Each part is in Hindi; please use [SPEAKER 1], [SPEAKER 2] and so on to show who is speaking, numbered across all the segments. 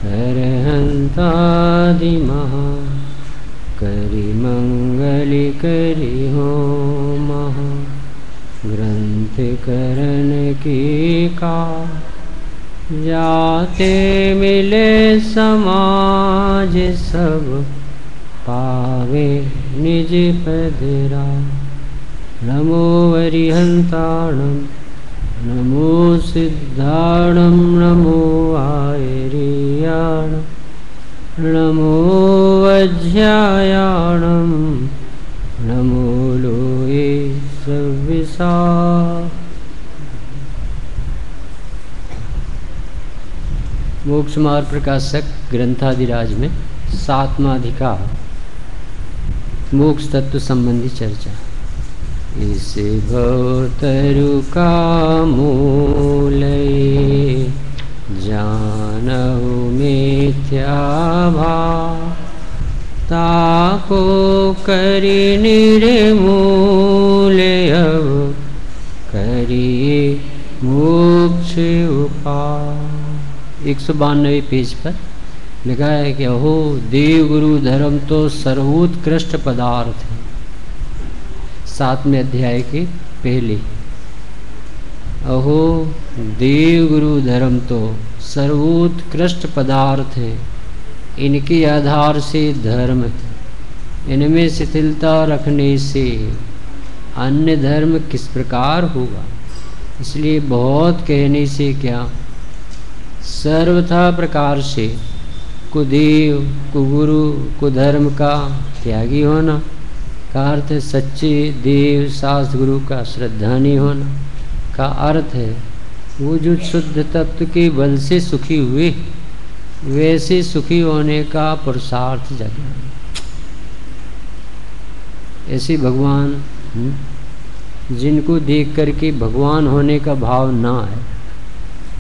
[SPEAKER 1] अरहंतादि महा करि मंगल करि हो महा ग्रंथ करण की का जाते मिले समाज सब पावे निज पदरा। नमो वरिहंताणं नमो सिद्धाणं नमो आयर्याणं नमो वज्रायाणं नमो लोये सव्विसा। मोक्ष मार्ग प्रकाशक ग्रंथादिराज में 7वां अधिकार मोक्ष तत्व संबंधी चर्चा। इस भवतरु का मूल जानहु मिथ्या भाव ताको करि निर्मूल अब करिए मोक्ष उपाय। 192 पेज पर लिखा है कि अहो देव गुरु धर्म तो सर्वोत्कृष्ट पदार्थ है। 7वें अध्याय के पहले अहो देव गुरु धर्म तो सर्वोत्कृष्ट पदार्थ है, इनके आधार से धर्म है, इनमें शिथिलता रखने से अन्य धर्म किस प्रकार होगा। इसलिए बहुत कहने से क्या, सर्वथा प्रकार से कुदेव कुगुरु कुधर्म का त्यागी होना का अर्थ है सच्चे देव शास्त्र गुरु का श्रद्धा नहीं होना का अर्थ है वो जो शुद्ध तत्व के बल से सुखी हुए वैसे सुखी होने का पुरुषार्थ जगना। ऐसे भगवान जिनको देख करके भगवान होने का भाव ना है,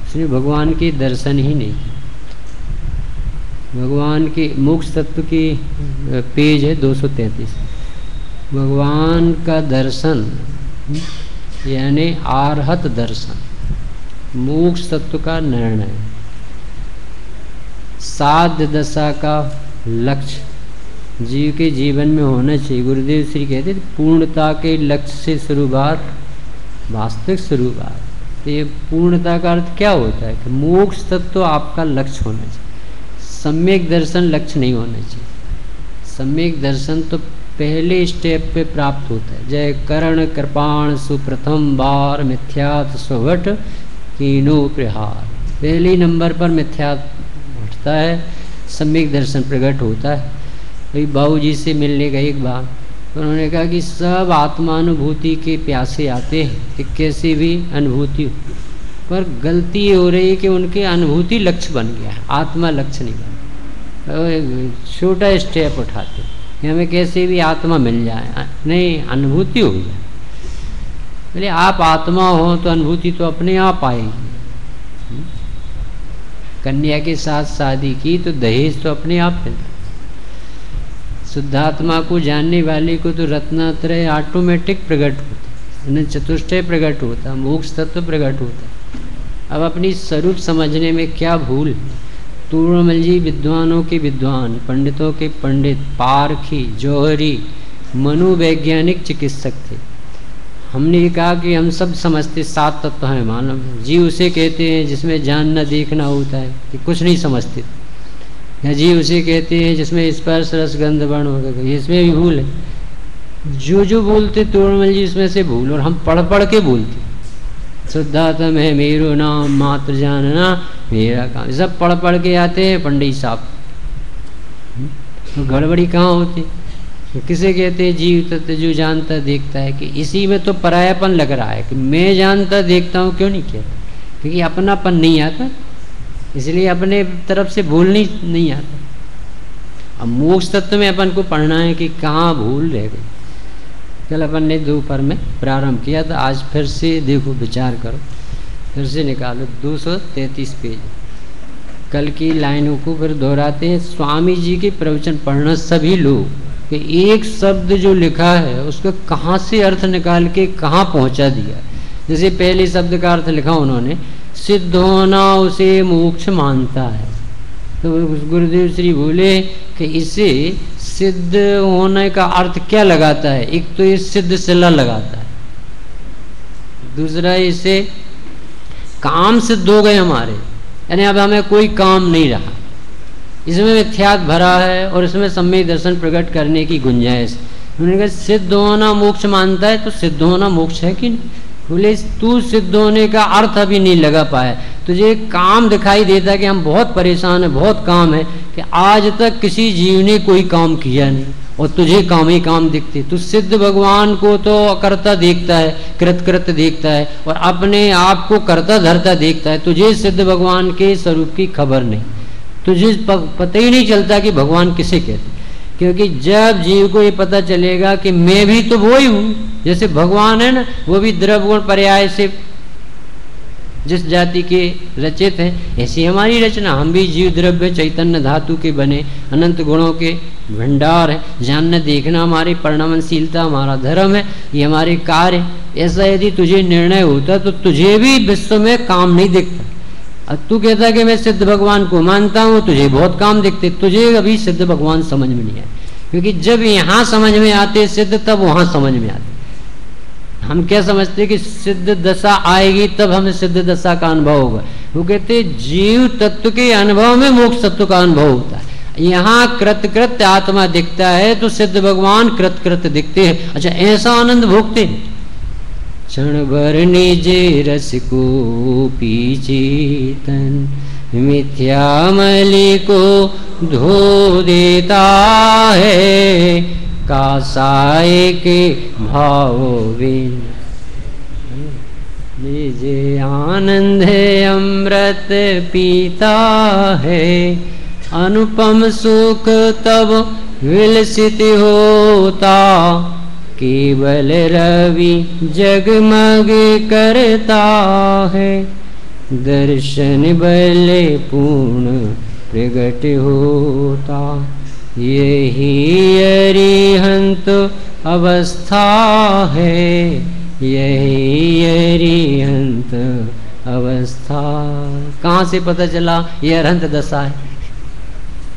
[SPEAKER 1] इसलिए भगवान के दर्शन ही नहीं। भगवान के मोक्ष तत्व की पेज है 233। भगवान का दर्शन यानी आर्हत दर्शन मोक्ष तत्व का निर्णय, साध्य दशा का लक्ष्य जीव के जीवन में होना चाहिए। गुरुदेव श्री कहते थे पूर्णता के लक्ष्य से शुरुआत वास्तविक शुरुआत। तो ये पूर्णता का अर्थ क्या होता है कि मोक्ष तत्व तो आपका लक्ष्य होना चाहिए, सम्यक दर्शन लक्ष्य नहीं होना चाहिए। सम्यक दर्शन तो पहले स्टेप पे प्राप्त होता है। जय करण कृपाण सुप्रथम बार मिथ्यात् स्वभट कीनो प्रहार। पहले नंबर पर मिथ्यात् उठता है, सम्यक दर्शन प्रकट होता है। भाई बाबू जी से मिलने का एक बार उन्होंने कहा कि सब आत्मानुभूति के प्यासे आते हैं कि कैसी भी अनुभूति हो, पर गलती ये हो रही है कि उनके अनुभूति लक्ष्य बन गया है, आत्मा लक्ष्य नहीं बन। छोटा स्टेप उठाते कि हमें कैसे भी आत्मा मिल जाए, नहीं अनुभूति हो जाए। बोले आप आत्मा हो तो अनुभूति तो अपने आप आएगी। कन्या के साथ शादी की तो दहेज तो अपने आप मिलता। शुद्धात्मा को जानने वाले को तो रत्नात्रय ऑटोमेटिक प्रकट होता, चतुष्टय प्रकट होता, मोक्ष तत्व प्रकट होता। अब अपनी स्वरूप समझने में क्या भूल। तूर्णमल जी विद्वानों के विद्वान, पंडितों के पंडित, पारखी, जौहरी, मनोवैज्ञानिक चिकित्सक थे। हमने ये कहा कि हम सब समझते 7 तत्व हैं मानव जी, उसे कहते हैं जिसमें जानना देखना होता है कि कुछ नहीं समझते। या जी उसे कहते हैं जिसमें स्पर्श रस गंध वर्ण होगा, इसमें भी भूल है। जो बोलते तोड़मल जी उसमें से भूल, और हम पढ़ पढ़ के बोलते। शुद्धात्म है मेरो नाम मात्र जानना मेरा काम, सब पढ़ पढ़ के आते हैं पंडित साहब। तो गड़बड़ी कहाँ होती, तो किसे कहते हैं जीव तत्व जो जानता देखता है, कि इसी में तो परायापन लग रहा है कि मैं जानता देखता हूँ। क्यों नहीं कहता, क्योंकि अपनापन नहीं आता, इसलिए अपने तरफ से भूल नहीं आता। अब मोक्ष तत्व में अपन को पढ़ना है कि कहाँ भूल रह गई। कल अपन ने दोपहर में प्रारंभ किया, तो आज फिर से देखो विचार करो, फिर से निकालो 233 पेज। कल की लाइनों को फिर दोहराते हैं। स्वामी जी के प्रवचन पढ़ना सभी लोग, कि एक शब्द जो लिखा है उसका कहाँ से अर्थ निकाल के कहाँ पहुँचा दिया। जैसे पहले शब्द का अर्थ लिखा उन्होंने, सिद्ध होना उसे मोक्ष मानता है। तो गुरुदेव श्री बोले कि इसे सिद्ध होने का अर्थ क्या लगाता है? एक तो ये सिद्ध शिला लगाता है, दूसरा इसे काम सिद्ध हो गए हमारे, यानी अब हमें कोई काम नहीं रहा, इसमें मिथ्यात भरा है और इसमें सम्यक दर्शन प्रकट करने की गुंजाइश। उन्होंने कहा सिद्ध होना मोक्ष मानता है तो सिद्ध होना मोक्ष है कि नहीं? बोले तू सिद्ध होने का अर्थ अभी नहीं लगा पाया, तुझे काम दिखाई देता है कि हम बहुत परेशान है, बहुत काम है, कि आज तक किसी जीव ने कोई काम किया नहीं और तुझे काम ही काम दिखते। तू सिद्ध भगवान को तो अकर्ता देखता है, कृत देखता है और अपने आप को कर्ता धरता देखता है, तुझे सिद्ध भगवान के स्वरूप की खबर नहीं, तुझे पता ही नहीं चलता कि भगवान किसे कहते। क्योंकि जब जीव को ये पता चलेगा कि मैं भी तो वो ही हूँ, जैसे भगवान है ना, वो भी द्रव्य गुण पर्याय से जिस जाति के रचित हैं, ऐसी हमारी रचना, हम भी जीव द्रव्य चैतन्य धातु के बने अनंत गुणों के भंडार है। जानना देखना हमारी परिणामशीलता, हमारा धर्म है, ये हमारे कार्य। ऐसा यदि तुझे निर्णय होता तो तुझे भी विश्व में काम नहीं दिखता। अब तू कहता कि मैं सिद्ध भगवान को मानता हूँ, तुझे बहुत काम दिखते, तुझे अभी सिद्ध भगवान समझ में नहीं आए, क्योंकि जब यहाँ समझ में आते सिद्ध तब वहाँ समझ में आते। हम क्या समझते कि सिद्ध दशा आएगी तब हमें सिद्ध दशा का अनुभव होगा, वो कहते जीव तत्व के अनुभव में मोक्ष तत्व का अनुभव होता है। यहाँ कृत आत्मा दिखता है तो सिद्ध भगवान कृत दिखते हैं। अच्छा, ऐसा आनंद भोगते हैं। क्षण भर निजे रस को पीछे तन मिथ्या मलि को धो देता है, कासाए के भाव बिन निजे आनंद अमृत पीता है, अनुपम सुख तब विलसित होता, केवल रवि जगमग करता है, दर्शन बल पूर्ण प्रगट होता, यही अरिहंत अवस्था है, यही अरिहंत अवस्था। कहाँ से पता चला ये अरहंत दशा है?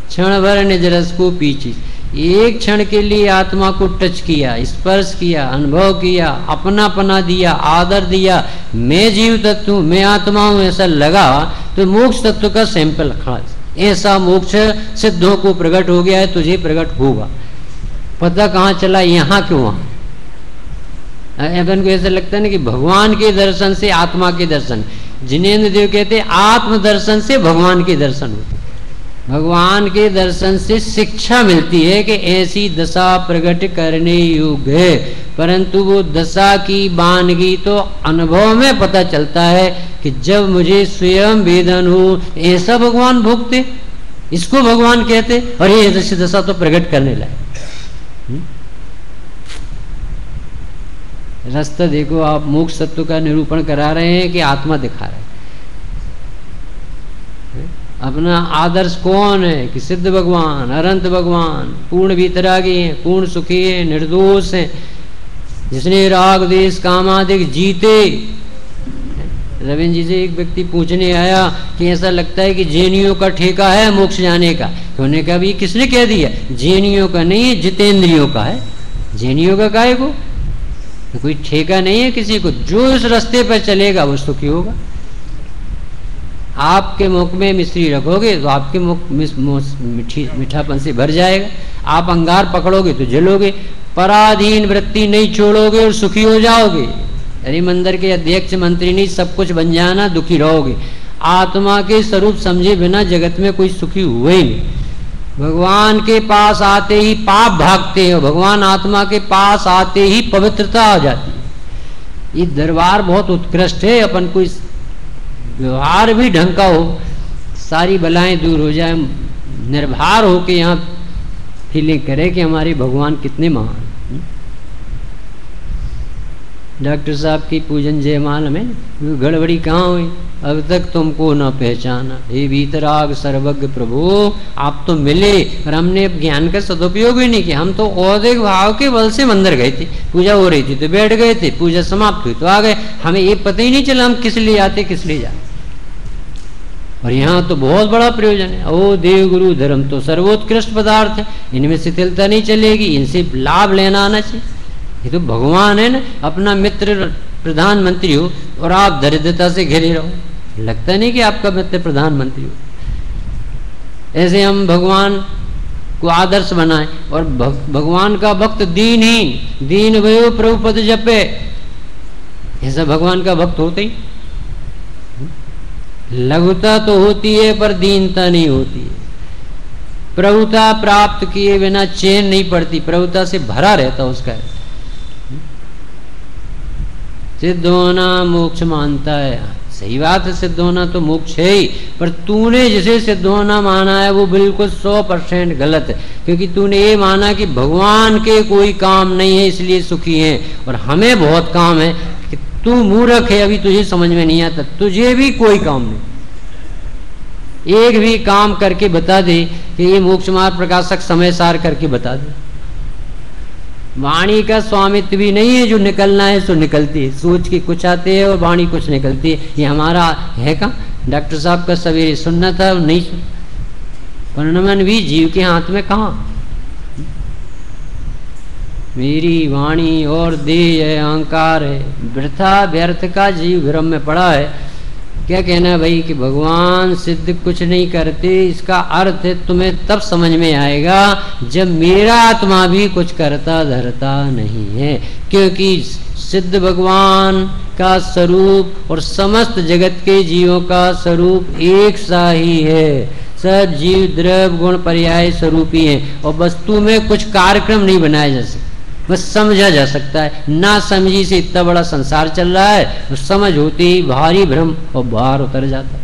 [SPEAKER 1] क्षण भर निज रस को पीछे, एक क्षण के लिए आत्मा को टच किया, स्पर्श किया, अनुभव किया, अपनापना दिया, आदर दिया, मैं जीव तत्व हूँ, मैं आत्मा हूँ, ऐसा लगा तो मोक्ष तत्व का सैंपल खड़ा। ऐसा मोक्ष सिद्धों को प्रकट हो गया है, तुझे प्रकट होगा। पता कहाँ चला? यहाँ क्यों वहाँ? अपन को ऐसा लगता है ना कि भगवान के दर्शन से आत्मा के दर्शन, जिनेंद्र देव कहते आत्म दर्शन से भगवान के दर्शन होते। भगवान के दर्शन से शिक्षा मिलती है कि ऐसी दशा प्रकट करने योग्य है, परंतु वो दशा की वानगी तो अनुभव में पता चलता है कि जब मुझे स्वयं वेदन हो, ऐसा भगवान भोगते, इसको भगवान कहते, और ये ऐसी दशा तो प्रकट करने लायक। रास्ता देखो, आप मोक्ष तत्व का निरूपण करा रहे हैं कि आत्मा दिखा रहे हैं। अपना आदर्श कौन है? कि सिद्ध भगवान, अनंत भगवान, पूर्ण वीतरागी हैं, पूर्ण सुखी हैं, निर्दोष हैं, जिसने राग देश कामादिक जीते। रविंद्र जी से एक व्यक्ति पूछने आया कि ऐसा लगता है कि जैनियों का ठेका है मोक्ष जाने का। तो उन्होंने कहा भी किसने कह दिया? जैनियों का नहीं है, जितेंद्रियों का है। जैनियों का काहे को? तो कोई ठेका नहीं है किसी को, जो इस रास्ते पर चलेगा वो सुखी होगा। आपके मुख में मिश्री रखोगे तो आपके मुख मीठापन से भर जाएगा। आप अंगार पकड़ोगे तो जलोगे, पराधीन वृत्ति नहीं छोड़ोगे और सुखी हो जाओगे। हरि मंदिर के अध्यक्ष मंत्री नहीं, सब कुछ बन जाना, दुखी रहोगे। आत्मा के स्वरूप समझे बिना जगत में कोई सुखी हुए ही नहीं। भगवान के पास आते ही पाप भागते हैं, भगवान आत्मा के पास आते ही पवित्रता आ जाती है। ये दरबार बहुत उत्कृष्ट है, अपन को इस व्यवहार भी ढंग का हो, सारी बलाएं दूर हो जाए, निर्भर हो के यहाँ फीलिंग करे कि हमारे भगवान कितने महान। डॉक्टर साहब की पूजन जयमाल में गड़बड़ी कहाँ हुई? अब तक तुमको न पहचाना, हे भीतराग सर्वज्ञ प्रभु, आप तो मिले और हमने ज्ञान का सदुपयोग ही नहीं किया। हम तो औदिक भाव के बल से मंदिर गए थे, पूजा हो रही थी तो बैठ गए थे, पूजा समाप्त हुई तो आ गए, हमें ये पता ही नहीं चला हम किस लिए आते किस लिए जाते। और यहाँ तो बहुत बड़ा प्रयोजन है। ओ देव गुरु धर्म तो सर्वोत्कृष्ट पदार्थ है, इनमें शिथिलता नहीं चलेगी, इनसे लाभ लेना आना चाहिए। ये तो भगवान है ना, अपना मित्र प्रधानमंत्री हो और आप दरिद्रता से घिरे रहो, लगता नहीं कि आपका मित्र प्रधानमंत्री हो। ऐसे हम भगवान को आदर्श बनाए और भगवान का भक्त दीनहीन, दीन भयो प्रभु पद जपे, ऐसा भगवान का भक्त होते ही। लघुता तो होती है पर दीनता नहीं होती है। प्रभुता प्राप्त किए बिना चैन नहीं पड़ती, प्रभुता से भरा रहता उसका। सिद्ध होना मोक्ष मानता है, सही बात है, सिद्ध होना तो मोक्ष है ही, पर तूने जिसे सिद्ध होना माना है वो बिल्कुल 100% गलत है। क्योंकि तूने ये माना कि भगवान के कोई काम नहीं है इसलिए सुखी है, और हमें बहुत काम है। कि तू मूर्ख है, अभी तुझे समझ में नहीं आता, तुझे भी कोई काम नहीं। एक भी काम करके बता दे कि ये मोक्ष मार्ग प्रकाशक समय सार करके बता दे। वाणी का स्वामित्व भी नहीं है, जो निकलना है सो निकलती है, सोच के कुछ आते हैं और वाणी कुछ निकलती है। ये हमारा है का? डॉक्टर साहब का सवेरे सुनना था, नहीं सुन। परिणमन भी जीव के हाथ में कहाँ? मेरी वाणी और देह है, अहंकार है, वृथा व्यर्थ का जीव भ्रम में पड़ा है। क्या कहना है भाई कि भगवान सिद्ध कुछ नहीं करते, इसका अर्थ है तुम्हें तब समझ में आएगा जब मेरा आत्मा भी कुछ करता धरता नहीं है। क्योंकि सिद्ध भगवान का स्वरूप और समस्त जगत के जीवों का स्वरूप एक सा ही है। सब जीव द्रव्य गुण पर्याय स्वरूप ही है, और वस्तु में कुछ कार्यक्रम नहीं बनाया जा सकता, बस समझा जा सकता है। ना समझी से इतना बड़ा संसार चल रहा है, तो समझ होते ही भारी भ्रम और बाहर उतर जाता है।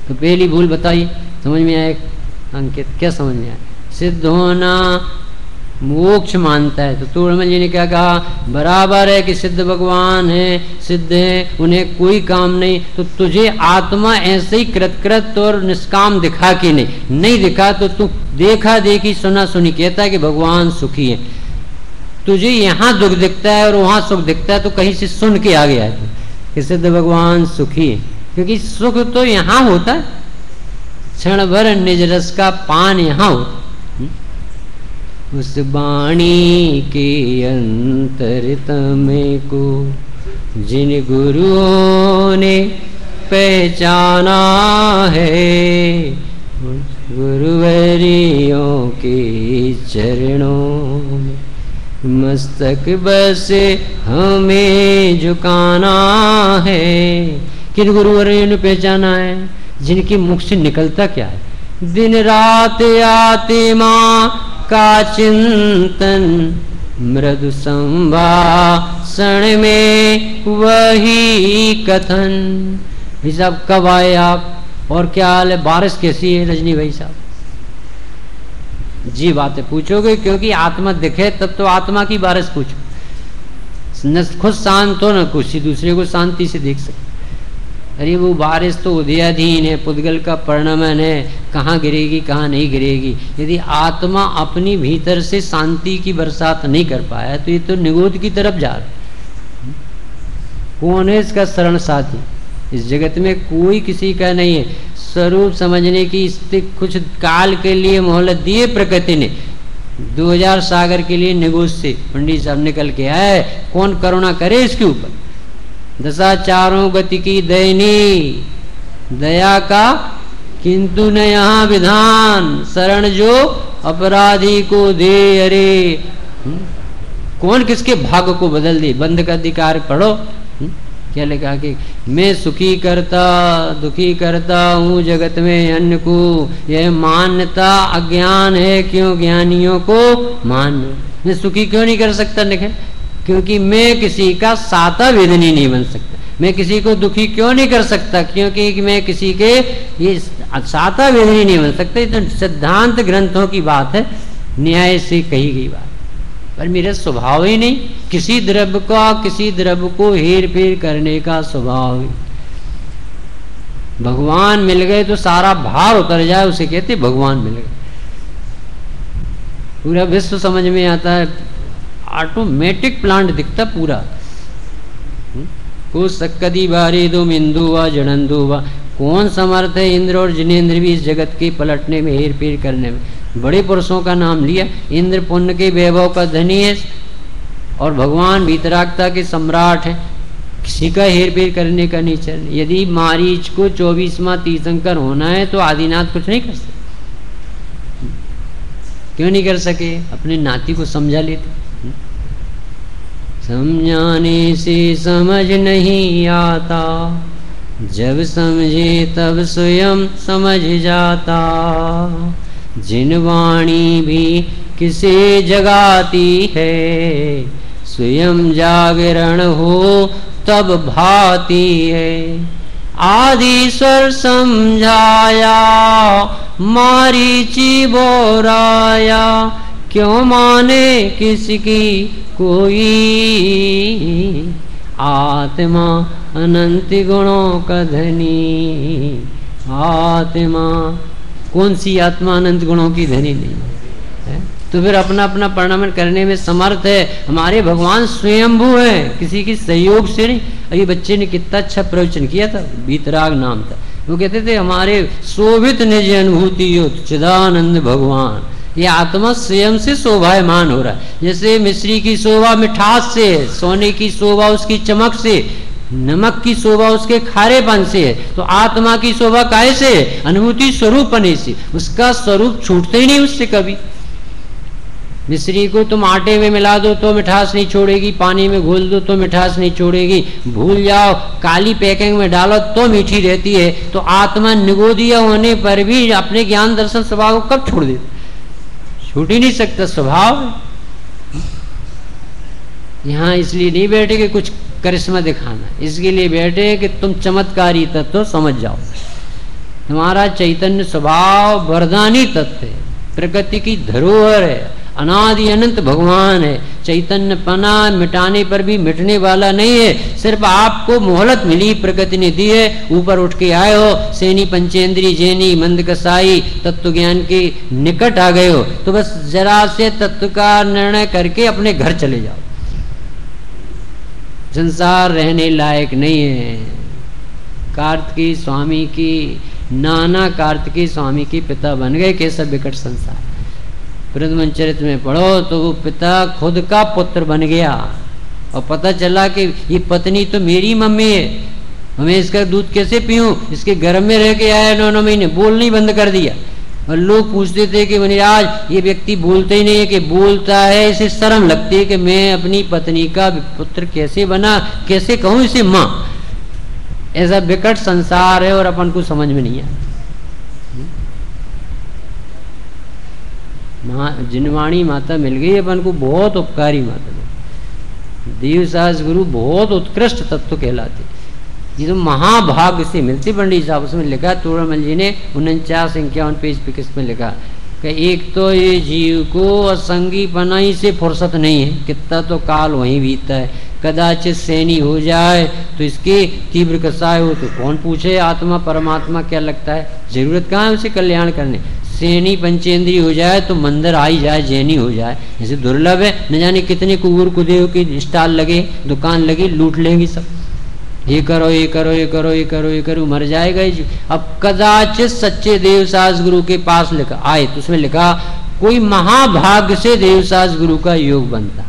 [SPEAKER 1] तो पहली भूल बताइए, समझ में आए अंकित? क्या समझ में आया? सिद्ध होना मोक्ष मानता है। तो तोड़मल जी ने क्या कहा? बराबर है कि सिद्ध भगवान है, सिद्ध है, उन्हें कोई काम नहीं। तो तुझे आत्मा ऐसे ही कृतकृत और निष्काम दिखा के नहीं दिखा, तो तू देखा देखी सुना सुनी कहता है कि भगवान सुखी है। तुझे यहाँ दुख दिखता है और वहां सुख दिखता है, तो कहीं से सुन के आ गया है कि सिद्ध भगवान सुखी है। क्योंकि सुख तो यहाँ होता है, क्षण भर निज रस का पान यहाँ होता। उस वाणी के अंतरतम को जिन गुरुओं ने पहचाना है, गुरुवरियों के चरणों में मस्तक बस हमें झुकाना है। किन गुरुवरियों ने पहचाना है? जिनके मुख से निकलता क्या है? दिन रात आत्मा का चिंतन, मृदु संभाषण में वही कथन। भाई साहब कब आए आप, और क्या हाल है, बारिश कैसी है रजनी भाई साहब? जी बातें पूछोगे, क्योंकि आत्मा दिखे तब तो आत्मा की बारिश पूछो। न खुद शांत हो न किसी दूसरे को शांति से देख सकते। अरे वो बारिश तो उदयाधीन है, पुद्गल का परिणमन है, कहाँ गिरेगी कहाँ नहीं गिरेगी। यदि आत्मा अपनी भीतर से शांति की बरसात नहीं कर पाया तो ये तो निगोद की तरफ जा रहा। कौन है इसका शरण साथी? इस जगत में कोई किसी का नहीं है। स्वरूप समझने की कुछ काल के लिए मोहलत दिए प्रकृति ने, 2000 सागर के लिए निगोद से पंडित साहब निकल के आए। कौन करुणा करे इसके ऊपर? दशा चारों गति की दयनी दया का किंतु न यहाँ विधान, शरण जो अपराधी को दे। अरे कौन किसके भाग्य को बदल दे? बंध का अधिकार पढ़ो। क्या लिखा कि मैं सुखी करता दुखी करता हूँ जगत में अन्य को, यह मान्यता अज्ञान है, क्यों ज्ञानियों को मान। मैं सुखी क्यों नहीं कर सकता? लिखे क्योंकि मैं किसी का साता वेदनी नहीं बन सकता। मैं किसी को दुखी क्यों नहीं कर सकता? क्योंकि मैं किसी के ये साता वेदनी नहीं बन सकता। तो सिद्धांत ग्रंथों की बात है, न्याय से कही गई बात, पर मेरा स्वभाव ही नहीं किसी द्रव्य को हेर फेर करने का स्वभाव। भगवान मिल गए तो सारा भार उतर जाए, उसे कहते भगवान मिल गए। पूरा विश्व समझ में आता है, ऑटोमेटिक प्लांट दिखता पूरा। को सक्कदी बारे दो मिंदु वा जड़ंदु वा, कौन समर्थ है इंद्र और जिनेंद्र भी इस जगत के पलटने में, हेर फेर करने में? बड़े पुरुषों का नाम लिया। इंद्र पुण्य के वैभव का धनी है और भगवान वीतरागता के सम्राट हैं, किसी का हेर फेर करने का नहीं चल। यदि मारीच को 24वां तीर्थंकर होना है तो आदिनाथ कुछ नहीं कर सकते। क्यों नहीं कर सके? अपने नाती को समझा लेते। समझाने से समझ नहीं आता, जब समझे तब स्वयं समझ जाता। जिन वाणी भी किसे जगाती है, स्वयं जागरण हो तब भाती है। आदिस्वर समझाया, मारीची बोराया, क्यों माने किसकी कोई। आत्मा अनंत गुणों का धनी, आत्मा कौन सी आत्मा अनंत गुणों की धनी नहीं है? तो फिर अपना अपना परिणाम करने में समर्थ है। हमारे भगवान स्वयंभू है, किसी की सहयोग से नहीं। अभी बच्चे ने कितना अच्छा प्रवचन किया था, वीतराग नाम था। वो कहते थे हमारे शोभित निज अनुभूति यो चिदानंद भगवान। ये आत्मा स्वयं से शोभायमान हो रहा है। जैसे मिश्री की शोभा मिठास से है, सोने की शोभा उसकी चमक से, नमक की शोभा उसके खारेपन से है, तो आत्मा की शोभा काहे से है? अनुभूति स्वरूपने से। उसका स्वरूप छूटते ही नहीं उससे कभी। मिश्री को तुम आटे में मिला दो तो मिठास नहीं छोड़ेगी, पानी में घोल दो तो मिठास नहीं छोड़ेगी, भूल जाओ काली पैकिंग में डालो तो मीठी रहती है। तो आत्मा निगोदिया होने पर भी अपने ज्ञान दर्शन स्वभाव को कब छोड़ देती? छूट ही नहीं सकता स्वभाव। यहाँ इसलिए नहीं बैठे कि कुछ करिश्मा दिखाना, इसके लिए बैठे कि तुम चमत्कारी तत्व समझ जाओ। तुम्हारा चैतन्य स्वभाव वरदानी तत्व है, प्रकृति की धरोहर है, अनादि अनंत भगवान है। चैतन्य पना मिटाने पर भी मिटने वाला नहीं है। सिर्फ आपको मोहलत मिली, प्रकृति ने दी है। ऊपर उठ के आए हो, सेनी पंचेंद्री जैनी मंद कसाई तत्व ज्ञान के निकट आ गए हो, तो बस जरा से तत्व का निर्णय करके अपने घर चले जाओ। संसार रहने लायक नहीं है। कार्तिकी स्वामी की नाना कार्तिकी स्वामी की पिता बन गए। कैसा विकट संसार। बृहदमंचरित्र में पढ़ो तो वो पिता खुद का पुत्र बन गया और पता चला कि ये पत्नी तो मेरी मम्मी है, मैं इसका दूध कैसे पीऊं? इसके गर्भ में रह के आया 9 महीने, बोलना ही बंद कर दिया। और लोग पूछते थे कि मुनिराज ये व्यक्ति बोलते ही नहीं है, कि बोलता है इसे शर्म लगती है कि मैं अपनी पत्नी का पुत्र कैसे बना, कैसे कहूँ इसे माँ। ऐसा विकट संसार है और अपन को समझ में नहीं आया। जिनवाणी माता मिल गई अपन को, बहुत उपकारी माता। देवसास गुरु बहुत उत्कृष्ट तत्व कहलाते। ये तो महाभाग्य से मिलती। पंडित साहब उसमें लिखा, तोड़मल जी ने 49-51 पेज पे किसमें लिखा कि एक तो ये जीव को असंगी पनाई से फुर्सत नहीं है, कितना तो काल वहीं बीतता है। कदाचित सैनी हो जाए तो इसके तीव्र कसाय हो तो कौन पूछे आत्मा परमात्मा क्या लगता है? जरूरत कहाँ है उसे कल्याण करने। सैनी पंचेंद्री हो जाए तो मंदिर आई जाए, जैनी हो जाए, ऐसे दुर्लभ है। न जाने कितने कुबूर कुदेव की स्टॉल लगे, दुकान लगी, लूट लेंगी सब। ये करो ये करो ये करो ये करो ये करो, मर जाएगा जी। अब कदाचित सच्चे देवसास गुरु के पास लिखा आए तो उसमें लिखा कोई महाभाग्य से देवसास गुरु का योग बनता,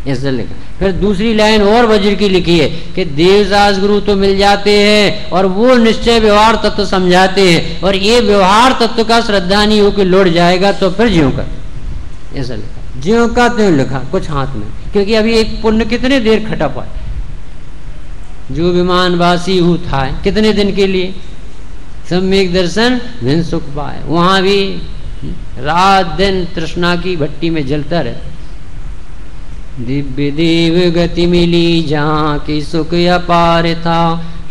[SPEAKER 1] ऐसा लिखा। फिर दूसरी लाइन और वज्र की लिखी है कि देवदास गुरु तो मिल जाते हैं और वो निश्चय व्यवहार तत्व समझाते हैं, और ये व्यवहार तत्व का श्रद्धा नहीं हो के लौट जाएगा तो फिर ज्यों का, ऐसा लिखा। ज्यों का त्यों लिखा, कुछ हाथ में, क्योंकि अभी एक पुण्य कितने देर खटा पाए। जो विमानवासी हूँ था कितने दिन के लिए, सम्यक दर्शन भिन्न सुख पाए। वहां भी रात दिन तृष्णा की भट्टी में जलता रहे। दिव्य देव गति मिली जहाँ की सुख अपार था,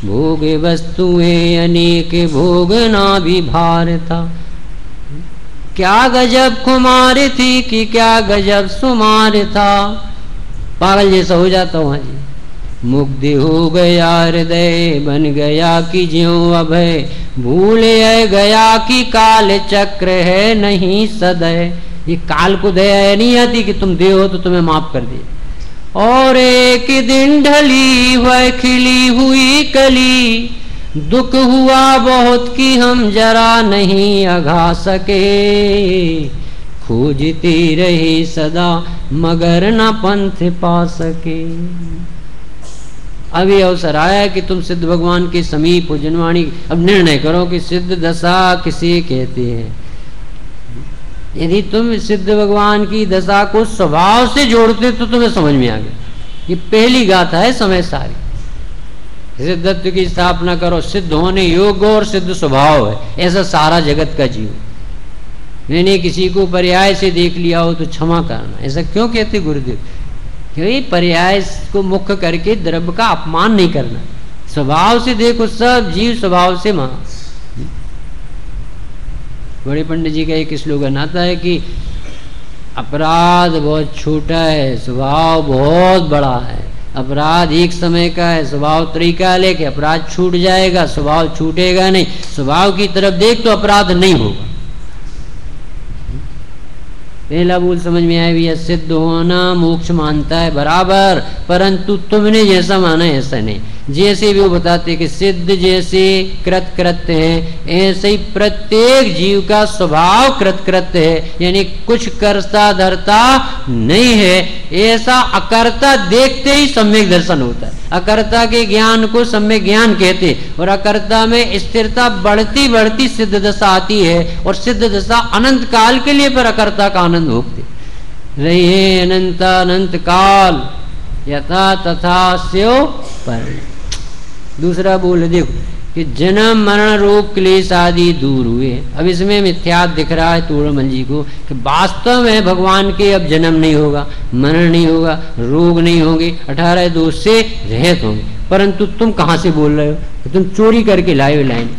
[SPEAKER 1] भोग वस्तुएं अनेक भोग ना भी भार था। क्या गजब खुमार थी कि क्या गजब सुमार था। पागल जैसा हो जाता वहां जी। मुग्ध हो गया हृदय बन गया कि ज्यों अभय, भूल गया कि काल चक्र है नहीं सदय। ये काल को दया नहीं आती कि तुम दे हो तो तुम्हें माफ कर दे। और एक दिन ढली वह खिली हुई कली, दुख हुआ बहुत कि हम जरा नहीं अघा सके, खोजती रही सदा मगर न पंथ पा सके। अभी अवसर आया कि तुम सिद्ध भगवान के समीप हो जनवाणी, अब निर्णय करो कि सिद्ध दशा किसे कहते हैं। यदि तुम सिद्ध भगवान की दशा को स्वभाव से जोड़ते तो तुम्हें समझ में आ गया। ये पहली गाथा है समय सारी। सिद्धत्व की स्थापना करो, सिद्ध होने योग्य और सिद्ध स्वभाव है, ऐसा सारा जगत का जीव। मैंने किसी को पर्याय से देख लिया हो तो क्षमा करना, ऐसा क्यों कहते गुरुदेव? क्योंकि पर्याय को मुख्य करके द्रव्य का अपमान नहीं करना। स्वभाव से देखो, सब जीव स्वभाव से महा। बड़े पंडित जी का एक स्लोगन आता है कि अपराध बहुत छोटा है, स्वभाव बहुत बड़ा है। अपराध एक समय का है, स्वभाव त्रिकाल है कि अपराध छूट जाएगा, स्वभाव छूटेगा नहीं। स्वभाव की तरफ देख तो अपराध नहीं होगा। पहला बोल समझ में आया भैया, सिद्ध होना मोक्ष मानता है बराबर, परंतु तुमने जैसा माना ऐसा नहीं। जैसे भी वो बताते कि सिद्ध जैसे कृतकृत्य है, ऐसे ही प्रत्येक जीव का स्वभाव कृतकृत्य है, यानी कुछ कर्ता धर्ता नहीं है। ऐसा अकर्ता देखते ही सम्यक दर्शन होता है। अकर्ता के ज्ञान को सम्यक ज्ञान कहते, और अकर्ता में स्थिरता बढ़ती बढ़ती सिद्ध दशा आती है, और सिद्ध दशा अनंत काल के लिए पर अकर्ता का आनंद भोगते रही है। अनंत अनंत काल यथा तथा स्यो पर। दूसरा बोल देखो कि जन्म मरण रोग क्लेश आदि दूर हुए। अब इसमें मिथ्यात दिख रहा है तोड़मल जी को कि वास्तव में भगवान के अब जन्म नहीं होगा, मरण नहीं होगा, रोग नहीं होंगे, 18 दोष से रहित होंगे। परंतु तुम कहाँ से बोल रहे हो? तुम चोरी करके लाए हो लाइन।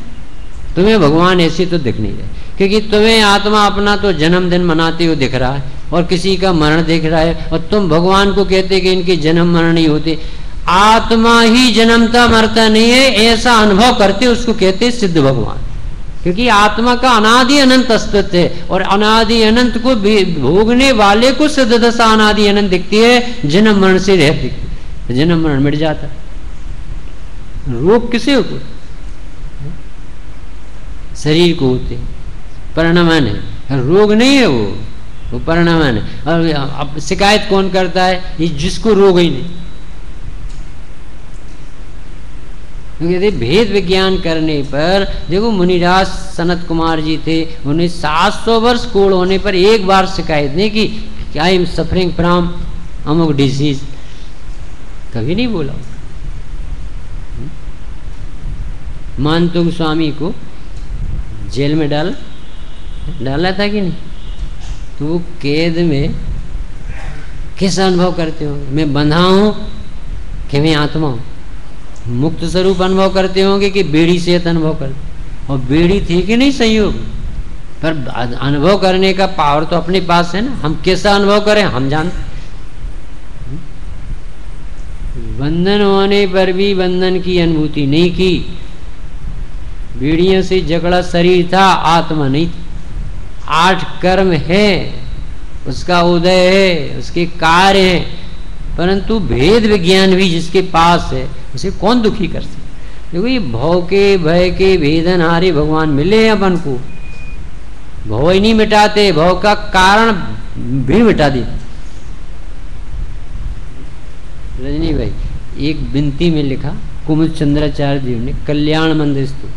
[SPEAKER 1] तुम्हें भगवान ऐसे तो दिख नहीं रहे, क्योंकि तुम्हें आत्मा अपना तो जन्मदिन मनाते हुए दिख रहा है और किसी का मरण दिख रहा है, और तुम भगवान को कहते कि इनके जन्म मरण नहीं होते। आत्मा ही जन्मता मरता नहीं है, ऐसा अनुभव करते उसको कहते सिद्ध भगवान। क्योंकि आत्मा का अनादि अनंत अस्तित्व है, और अनादि अनंत को भोगने वाले को सिद्ध दशा अनादि अनंत दिखती है, जन्म मरण से रह दिखती है। जन्म मरण मिट जाता है। रोग किसे होते? शरीर को होते, परिणामन है। रोग नहीं है वो परिणामन है। और शिकायत कौन करता है? ये जिसको रोग ही नहीं। यदि भेद विज्ञान करने पर देखो, मुनिराज सनत कुमार जी थे, उन्हें 700 वर्ष कोड़ होने पर एक बार शिकायत नहीं की आई एम सफरिंग फ्रॉम अमुक डिजीज, कभी नहीं बोला। मानतुंग स्वामी को जेल में डाला था कि नहीं? तो वो कैद में कैसा अनुभव करते हो? मैं बंधा हूं कि मैं आत्मा हूं? मुक्त स्वरूप अनुभव करते होंगे कि बेड़ी सेहत अनुभव करते? और बेड़ी थी कि नहीं संयोग? पर अनुभव करने का पावर तो अपने पास है ना। हम कैसा अनुभव करें हम जानते। बंधन होने पर भी बंधन की अनुभूति नहीं की। बेड़ियों से जकड़ा शरीर था, आत्मा नहीं था। 8 कर्म है, उसका उदय है, उसके कार्य है, परंतु भेद विज्ञान भी जिसके पास है उसे कौन दुखी कर सकता? देखो, ये भव के भय के भेदनहारे भगवान मिले हैं अपन को। भव ही नहीं मिटाते, भव का कारण भी मिटा देते। रजनी भाई एक विनती में लिखा कुमुद चंद्राचार्य जी ने, कल्याण मंदिस्तु,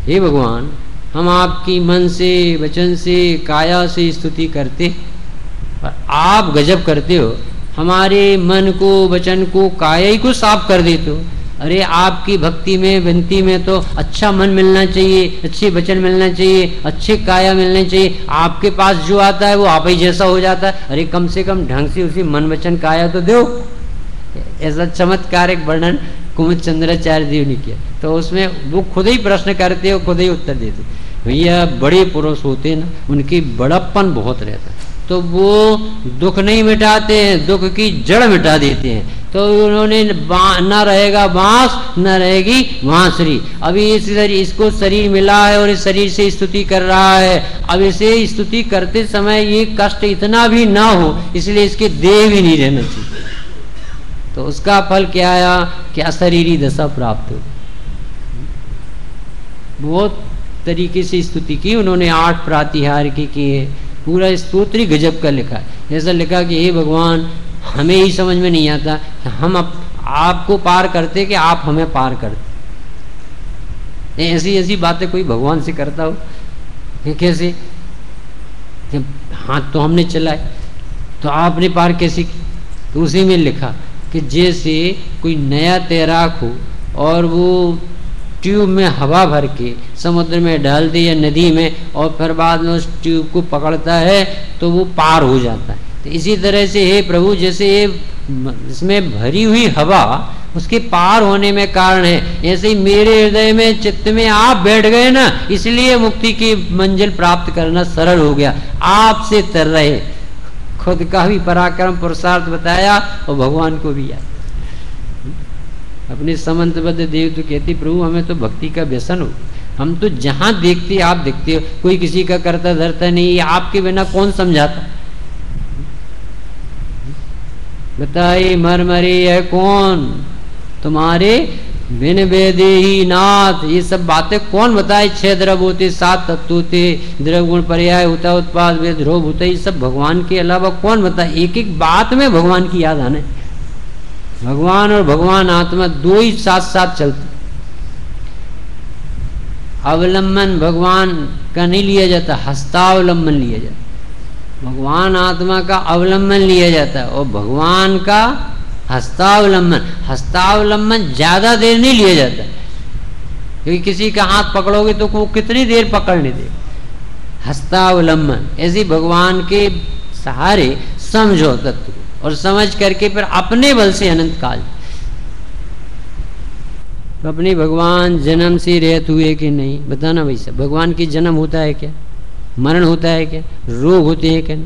[SPEAKER 1] हे भगवान, हम आपकी मन से, वचन से, काया से स्तुति करते, पर आप गजब करते हो, हमारे मन को, वचन को, काया ही को साफ कर देते हो। अरे आपकी भक्ति में, विनती में तो अच्छा मन मिलना चाहिए, अच्छे वचन मिलना चाहिए, अच्छे काया मिलने चाहिए। आपके पास जो आता है वो आप ही जैसा हो जाता है। अरे कम से कम ढंग से उसी मन वचन काया तो दो। ऐसा चमत्कारिक वर्णन कुमुद चंद्राचार्य जी ने किया। तो उसमें वो खुद ही प्रश्न करते हो, खुद ही उत्तर देते। भैया बड़े पुरुष होते ना, उनकी बड़प्पन बहुत रहता है, तो वो दुख नहीं मिटाते हैं, दुख की जड़ मिटा देते हैं। तो उन्होंने न रहेगा बांस, न रहेगी बांसुरी। अभी इसको शरीर मिला है और इस शरीर से स्तुति कर रहा है। अब इसे स्तुति करते समय ये कष्ट इतना भी ना हो, इसलिए इसके देह भी नहीं रहना चाहिए। तो उसका फल क्या आया कि अशरीरी दशा प्राप्त हो। बहुत तरीके से स्तुति की उन्होंने, 8 प्रातिहार की है, पूरा स्तोत्र ही गजब का लिखा है। ऐसा लिखा कि हे भगवान, हमें ही समझ में नहीं आता कि हम आपको पार करते कि आप हमें पार करते। ऐसी ऐसी बातें कोई भगवान से करता हो कि कैसे, हाथ तो हमने चलाए तो आपने पार कैसे की? तो उसी में लिखा कि जैसे कोई नया तैराक हो और वो ट्यूब में हवा भर के समुद्र में डाल दे या नदी में, और फिर बाद में उस ट्यूब को पकड़ता है तो वो पार हो जाता है। तो इसी तरह से हे प्रभु, जैसे इसमें भरी हुई हवा उसके पार होने में कारण है, ऐसे ही मेरे हृदय में, चित्त में आप बैठ गए ना, इसलिए मुक्ति की मंजिल प्राप्त करना सरल हो गया। आपसे तर रहे, खुद का भी पराक्रम पुरुषार्थ बताया और भगवान को भी याद। अपने समंतबद्ध देव तो कहती, प्रभु हमें तो भक्ति का व्यसन हो, हम तो जहां देखते आप देखते हो, कोई किसी का करता धरता नहीं, आपके बिना कौन समझाता? बताइए मरमरे है कौन तुम्हारे बिन वेदे ही नाथ, ये सब बातें कौन बताए? 6 द्रव होते, 7 तत्व होते, द्रव गुण पर्याय होता, उत्पाद वेद ध्रुव होता, ये सब भगवान के अलावा कौन बताए? एक एक बात में भगवान की याद आने। भगवान और भगवान आत्मा दो ही साथ साथ चलते। अवलंबन भगवान का नहीं लिया जाता, हस्तावलंबन लिया जाता। भगवान आत्मा का अवलंबन लिया जाता है और भगवान का हस्तावलंबन। हस्तावलंबन ज्यादा देर नहीं लिया जाता, क्योंकि किसी का हाथ पकड़ोगे तो वो कितनी देर पकड़ने दे। हस्तावलंबन ऐसी भगवान के सहारे समझो तत्व को, और समझ करके फिर अपने बल से अनंत काल। तो अपने भगवान जन्म से रहत हुए कि नहीं, बताना भाई साहब। भगवान की जन्म होता है क्या, मरण होता है क्या, रोग होते हैं क्या?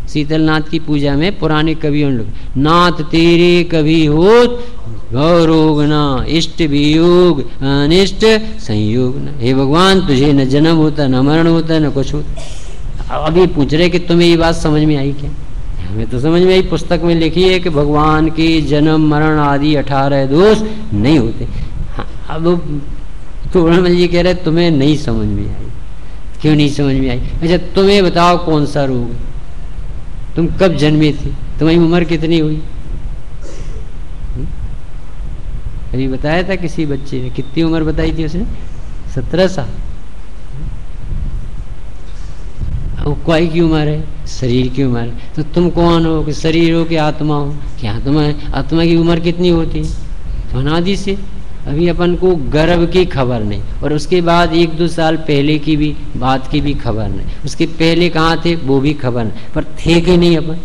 [SPEAKER 1] शीतलनाथ की पूजा में पुराने कवियों लोग, नाथ तेरे कभी होत गौरोग ना, इष्ट वियोग अनिष्ट संयोग ना। हे भगवान, तुझे न जन्म होता, न मरण होता, न कुछ होता। अभी पूछ रहे कि तुम्हें ये बात समझ में आई क्या? हमें तो समझ में आई, पुस्तक में लिखी है कि भगवान के जन्म मरण आदि 18 दोष नहीं होते। हाँ, अब तोरणमल जी कह रहे तुम्हें नहीं समझ में आई। क्यों नहीं समझ में आई? अच्छा तुम्हें बताओ कौन सा रोग है, तुम कब जन्मे थे, तुम्हारी उम्र कितनी हुई? अभी बताया था किसी बच्चे ने, कितनी उम्र बताई थी उसने? 17 साल। कोई की उम्र है, शरीर की उम्र है। तो तुम कौन हो कि शरीर हो कि आत्मा हो? कि आत्मा है। आत्मा की उम्र कितनी होती है? तो अनादि से अभी अपन को गर्भ की खबर नहीं, और उसके बाद 1-2 साल पहले की भी बात की भी खबर नहीं, उसके पहले कहाँ थे वो भी खबर नहीं, पर थे कि नहीं अपन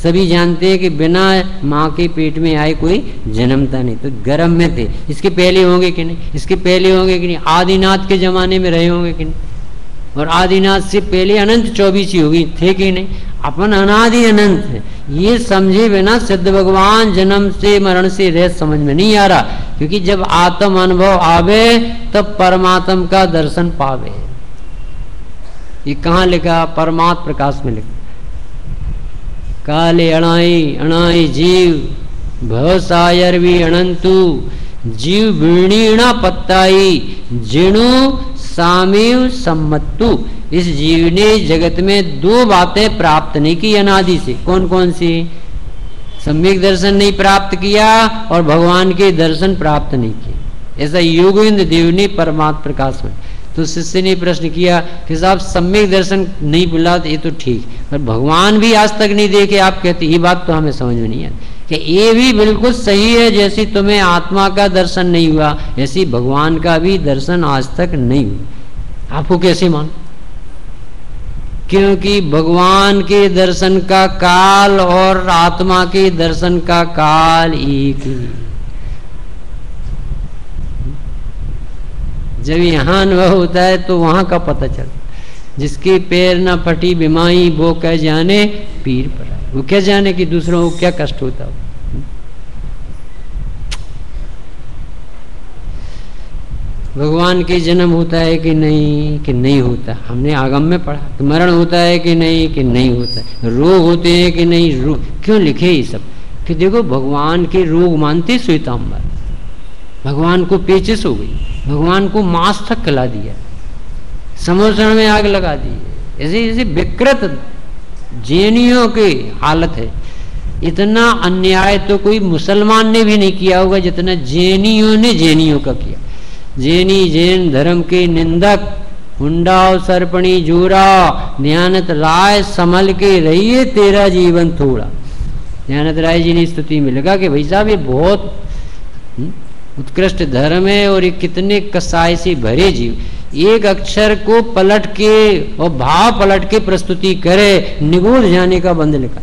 [SPEAKER 1] सभी जानते हैं कि बिना माँ के पेट में आए कोई जन्मता नहीं, तो गर्भ में थे। इसके पहले होंगे कि नहीं? इसके पहले होंगे कि नहीं? आदिनाथ के जमाने में रहे होंगे कि नहीं? और आदिनाथ से पहले अनंत 24 ही होगी, थे कि नहीं? अपन अनादि अनंत है, ये समझे बिना सिद्ध भगवान जन्म से मरण से रह समझ में नहीं आ रहा। क्योंकि जब आत्म अनुभव आवे तब परमात्म का दर्शन पावे। ये कहाँ लिखा? परमात्म प्रकाश में लिखा। काले अणाई अणाई जीव भव सायर भी अनंतु, जीव बीणीणा पत्ताई जिणु सामीव सम्मत्तु। इस जीव ने जगत में 2 बातें प्राप्त नहीं की अनादि से। कौन कौन सी? सम्यक दर्शन नहीं प्राप्त किया और भगवान के दर्शन प्राप्त नहीं किए। ऐसा योगेंद्र देव ने परमात्म प्रकाश में। तो शिष्य ने प्रश्न किया कि साहब सम्यक दर्शन नहीं मिला, ये तो ठीक, पर भगवान भी आज तक नहीं देखे, आप कहते ये बात तो हमें समझ में नहीं आती। कि ये भी बिल्कुल सही है, जैसी तुम्हें आत्मा का दर्शन नहीं हुआ ऐसी भगवान का भी दर्शन आज तक नहीं हुआ। आपको कैसे मान? क्योंकि भगवान के दर्शन का काल और आत्मा के दर्शन का काल एक ही। जब यहाँ अनुभव होता है तो वहां का पता चलता। जिसके पैर न फटी बिमाई वो कह जाने पीर पड़ा, वो क्या जाने कि दूसरों को क्या कष्ट होता हो। भगवान के जन्म होता है कि नहीं होता? हमने आगम में पढ़ा। तो मरण होता है कि नहीं होता? रोग होते हैं कि नहीं? रोग क्यों लिखे ये सब? कि देखो भगवान के रोग मानते श्वेतांबर, भगवान को पेचिश हो गई। भगवान को मांस तक खिला दिया, समोसन में आग लगा दी। ऐसे ऐसे विकृत जैनियों की हालत है। इतना अन्याय तो कोई मुसलमान ने भी नहीं किया होगा जितना जैनियों ने जैनियों का किया। जैनी जैन धर्म के निंदक, हुंडाव सरपणी जोरा, ध्यानत राय संभल के रहिए तेरा जीवन थोड़ा। ध्यानत राय जी ने स्तुति में लगा कि भाई साहब ये बहुत उत्कृष्ट धर्म है और ये कितने कसाय से भरे जीव, एक अक्षर को पलट के और भाव पलट के प्रस्तुति करे, निगूढ़ जाने का बंद लिखा।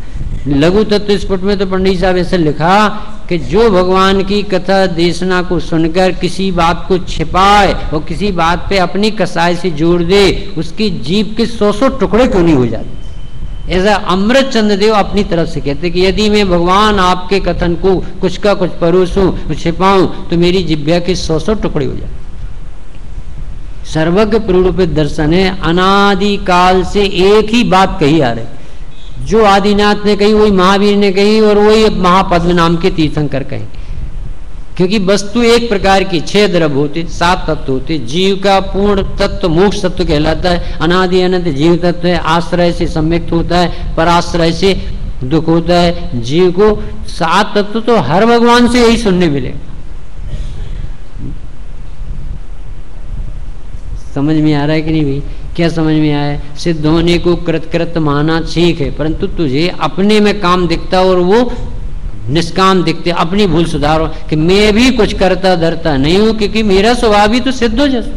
[SPEAKER 1] लघु तत्व स्फुट में तो पंडित साहब ऐसे लिखा कि जो भगवान की कथा देशना को सुनकर किसी बात को छिपाए और किसी बात पे अपनी कसाई से जोड़ दे, उसकी जीभ के 100 टुकड़े क्यों नहीं हो जाते। ऐसा अमृत चंद्र देव अपनी तरफ से कहते कि यदि मैं भगवान आपके कथन को कुछ का कुछ परोसूं छिपाऊं तो मेरी जिह्वा के 100 टुकड़े हो जाए। सर्वज्ञ प्ररूपित दर्शन है, अनादि काल से एक ही बात कही आ रही, जो आदिनाथ ने कही वही महावीर ने कही और वही महापद्म नाम के तीर्थंकर कहे। क्योंकि वस्तु एक प्रकार की 6 द्रव्य होते, 7 तत्व होते। जीव का पूर्ण तत्व मोक्ष तत्व कहलाता है, अनादि अनंत जीव तत्व है, आश्रय से सम्यक्त होता है, पराश्रय से दुख होता है। जीव को 7 तत्व तो हर भगवान से यही सुनने मिले। समझ में आ रहा है कि नहीं भाई? क्या समझ में आया? सिद्ध होने को कृत माना ठीक है, परंतु तुझे अपने में काम दिखता और वो निष्काम दिखते। अपनी भूल सुधारो कि मैं भी कुछ करता धरता नहीं हूं, क्योंकि मेरा स्वभाव ही तो सिद्ध हो जैसा।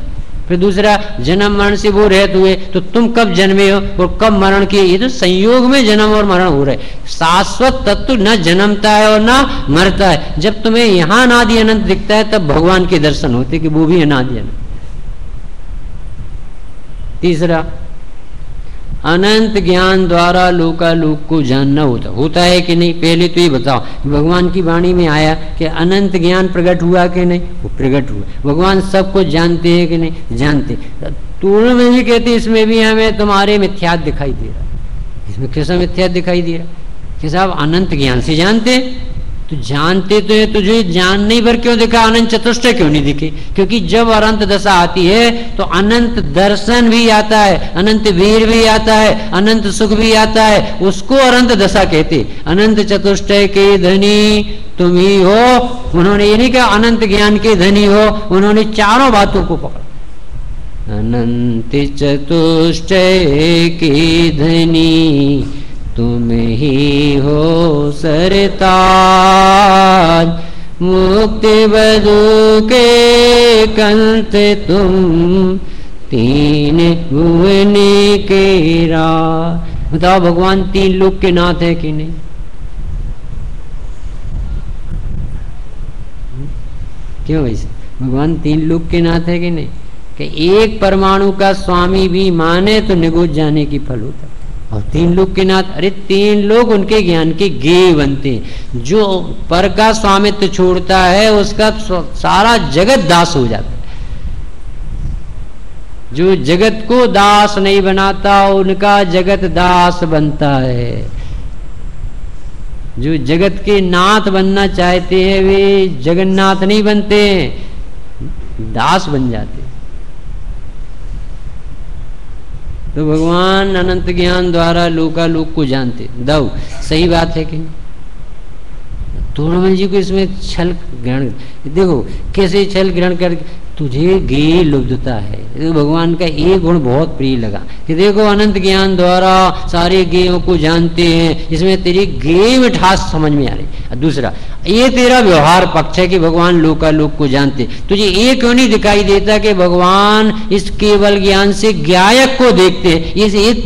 [SPEAKER 1] फिर दूसरा, जन्म मरण से वो रहते हुए तो तुम कब जन्मे हो और कब मरण किए, ये तो संयोग में जन्म और मरण हो रहे। शाश्वत तत्व न जन्मता है और न मरता है। जब तुम्हें यहाँ अनादि अनंत दिखता है तब भगवान के दर्शन होते कि वो भी अनादि अनंत। तीसरा, अनंत ज्ञान द्वारा लोकालोक को जानना होता है कि नहीं? पहले तो ये बताओ, भगवान की वाणी में आया कि अनंत ज्ञान प्रकट हुआ कि नहीं? वो प्रकट हुआ। भगवान सबको जानते हैं कि नहीं? जानते। तूर्ण में भी कहते इसमें भी हमें तुम्हारे मिथ्यात दिखाई दे रहा है। इसमें कैसा मिथ्यात दिखाई दे रहा है कि साहब अनंत ज्ञान से जानते, तो जानते तो है, तुझे जान नहीं भर क्यों दिखा? अनंत चतुष्टय क्यों नहीं दिखे? क्योंकि जब अनंत दशा आती है तो अनंत दर्शन भी आता है, अनंत वीर भी आता है, अनंत सुख भी आता है, उसको अनंत दशा कहते। अनंत चतुष्टय के धनी तुम ही हो। उन्होंने ये नहीं कहा अनंत ज्ञान के धनी हो, उन्होंने चारों बातों को पकड़ा। अनंत चतुष्टय के धनी तुम ही हो सरताज, मुक्ति बधु के कंत तुम, 3 भुवन के राज। बताओ भगवान 3 लोक के नाथ है कि नहीं? क्यों वैसे? भगवान 3 लोक के नाथ है कि नहीं? कि एक परमाणु का स्वामी भी माने तो निगोज जाने की फल होता है। और 3 लोक के नाथ, अरे 3 लोग उनके ज्ञान के गेय बनते हैं। जो पर का स्वामित्व छोड़ता है उसका सारा जगत दास हो जाता है। जो जगत को दास नहीं बनाता उनका जगत दास बनता है। जो जगत के नाथ बनना चाहते हैं वे जगन्नाथ नहीं बनते, दास बन जाते। तो भगवान अनंत ज्ञान द्वारा लोकालोक को जानते। दो सही बात है कि तोड़मल जी को इसमें छल ग्रहण, देखो कैसे छल ग्रहण कर, तुझे गेय लुब्धता है। तो भगवान का एक गुण बहुत प्रिय लगा कि देखो अनंत ज्ञान द्वारा सारे गेयों को जानते हैं, इसमें तेरी गेय मिठास समझ में आ रही। दूसरा, ये तेरा व्यवहार पक्ष है कि भगवान लोकालोक को जानते। तुझे ये क्यों नहीं दिखाई देता कि भगवान इस केवल ज्ञान से ज्ञायक को देखते हैं?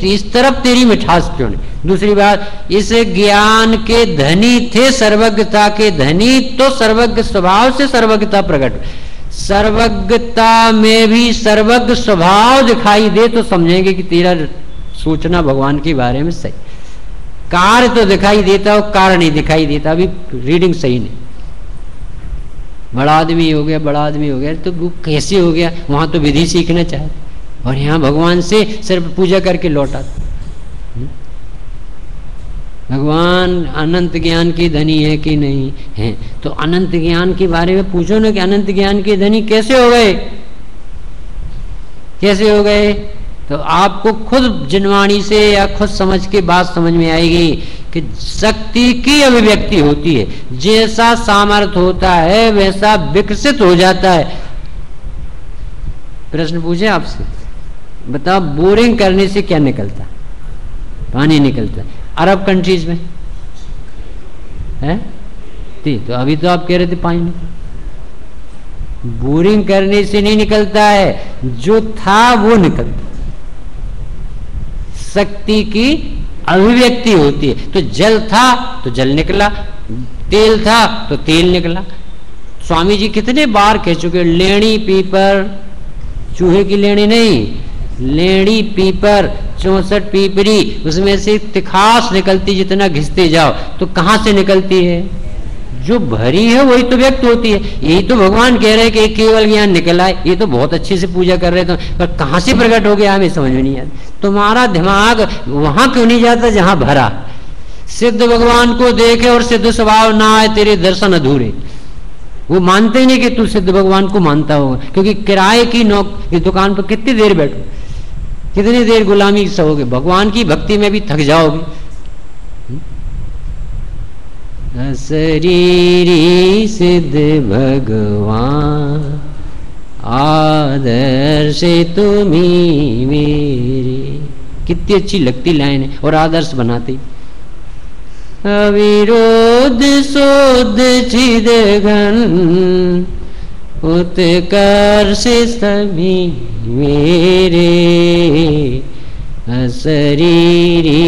[SPEAKER 1] इस तरफ तेरी मिठास क्यों नहीं? दूसरी बात, इस ज्ञान के धनी थे, सर्वज्ञता के धनी, तो सर्वज्ञ स्वभाव से सर्वज्ञता प्रकट। सर्वज्ञता में भी सर्वज्ञ स्वभाव दिखाई दे तो समझेंगे कि तेरा सोचना भगवान के बारे में सही। कार्य तो दिखाई देता हो, कारण नहीं दिखाई देता, अभी रीडिंग सही नहीं। बड़ा आदमी हो गया, बड़ा आदमी हो गया, तो वो कैसे हो गया? वहां तो विधि सीखना चाहे और यहाँ भगवान से सिर्फ पूजा करके लौटा। भगवान अनंत ज्ञान के धनी है कि नहीं है? तो अनंत ज्ञान के बारे में पूछो ना कि अनंत ज्ञान के धनी कैसे हो गए? कैसे हो गए? तो आपको खुद जिनवाणी से या खुद समझ के बात समझ में आएगी कि शक्ति की अभिव्यक्ति होती है, जैसा सामर्थ्य होता है वैसा विकसित हो जाता है। प्रश्न पूछे आपसे, बताओ बोरिंग करने से क्या निकलता? पानी निकलता है। अरब कंट्रीज में है तो अभी तो आप कह रहे थे पानी निकलता। बोरिंग करने से नहीं निकलता है, जो था वो निकलता। शक्ति की अभिव्यक्ति होती है। तो जल था तो जल निकला, तेल था तो तेल निकला। स्वामी जी कितने बार कह चुके, लेणी पीपर, चूहे की लेणी नहीं, लेणी पीपर 64 पीपरी, उसमें से तिखास निकलती, जितना घिसते जाओ। तो कहां से निकलती है? जो भरी है वही तो व्यक्त होती है। यही तो भगवान कह रहे हैं कि केवल ज्ञान निकला है। ये तो बहुत अच्छे से पूजा कर रहे थे, पर कहां से प्रकट हो गया हमें समझ में नहीं आता। तुम्हारा दिमाग वहां क्यों नहीं जाता जहां भरा? सिद्ध भगवान को देखे और सिद्ध स्वभाव ना आए, तेरे दर्शन अधूरे। वो मानते ही नहीं कि तू सिद्ध भगवान को मानता होगा, क्योंकि किराए की दुकान पर कितनी देर बैठो, कितनी देर गुलामी सहोगे? भगवान की भक्ति में भी थक जाओगे। शरीरी सिद्ध भगवान आदर्श तुम्ही मेरे, कितनी अच्छी लगती लाइन है और आदर्श बनाती। अविरोध शोध चिद घन उत्कर्ष सभी मेरे, शरीरी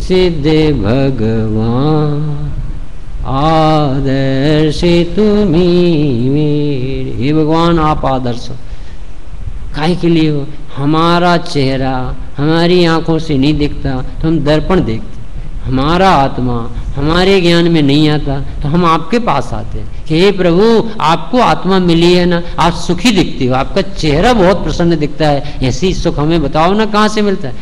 [SPEAKER 1] सिद्ध भगवान आदर्श तुम्ही मेरे। हे भगवान आप आदर्श हो। काहे के लिए हो? हमारा चेहरा हमारी आंखों से नहीं दिखता तो हम दर्पण देखते, हमारा आत्मा हमारे ज्ञान में नहीं आता तो हम आपके पास आते हैं कि हे प्रभु आपको आत्मा मिली है ना, आप सुखी दिखती हो, आपका चेहरा बहुत प्रसन्न दिखता है, ऐसी सुख हमें बताओ ना कहाँ से मिलता है?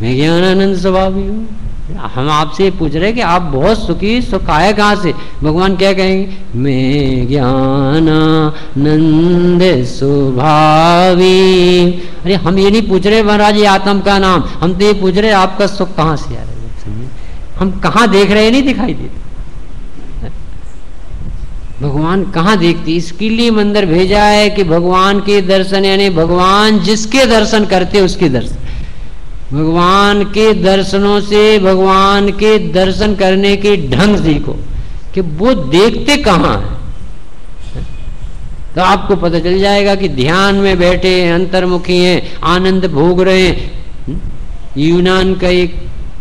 [SPEAKER 1] मैं ज्ञानानंद स्वभावी हूँ। हम आपसे पूछ रहे हैं कि आप बहुत सुखी, सुख आया कहाँ से? भगवान क्या कहेंगे? मैं ज्ञानानंद स्वभावी। अरे हम ये नहीं पूछ रहे महाराज ये आत्म का नाम, हम तो ये पूछ रहे आपका सुख कहाँ से आ रहा है। हम कहाँ देख रहे हैं? नहीं दिखाई देते। भगवान कहाँ देखती? इसके लिए मंदिर भेजा है कि भगवान के दर्शन, यानी भगवान जिसके दर्शन करते उसके दर्शन, भगवान के दर्शनों से भगवान के दर्शन करने के ढंग सीखो कि वो देखते कहाँ है। तो आपको पता चल जाएगा कि ध्यान में बैठे अंतर्मुखी हैं, आनंद भोग रहे हैं। यूनान का एक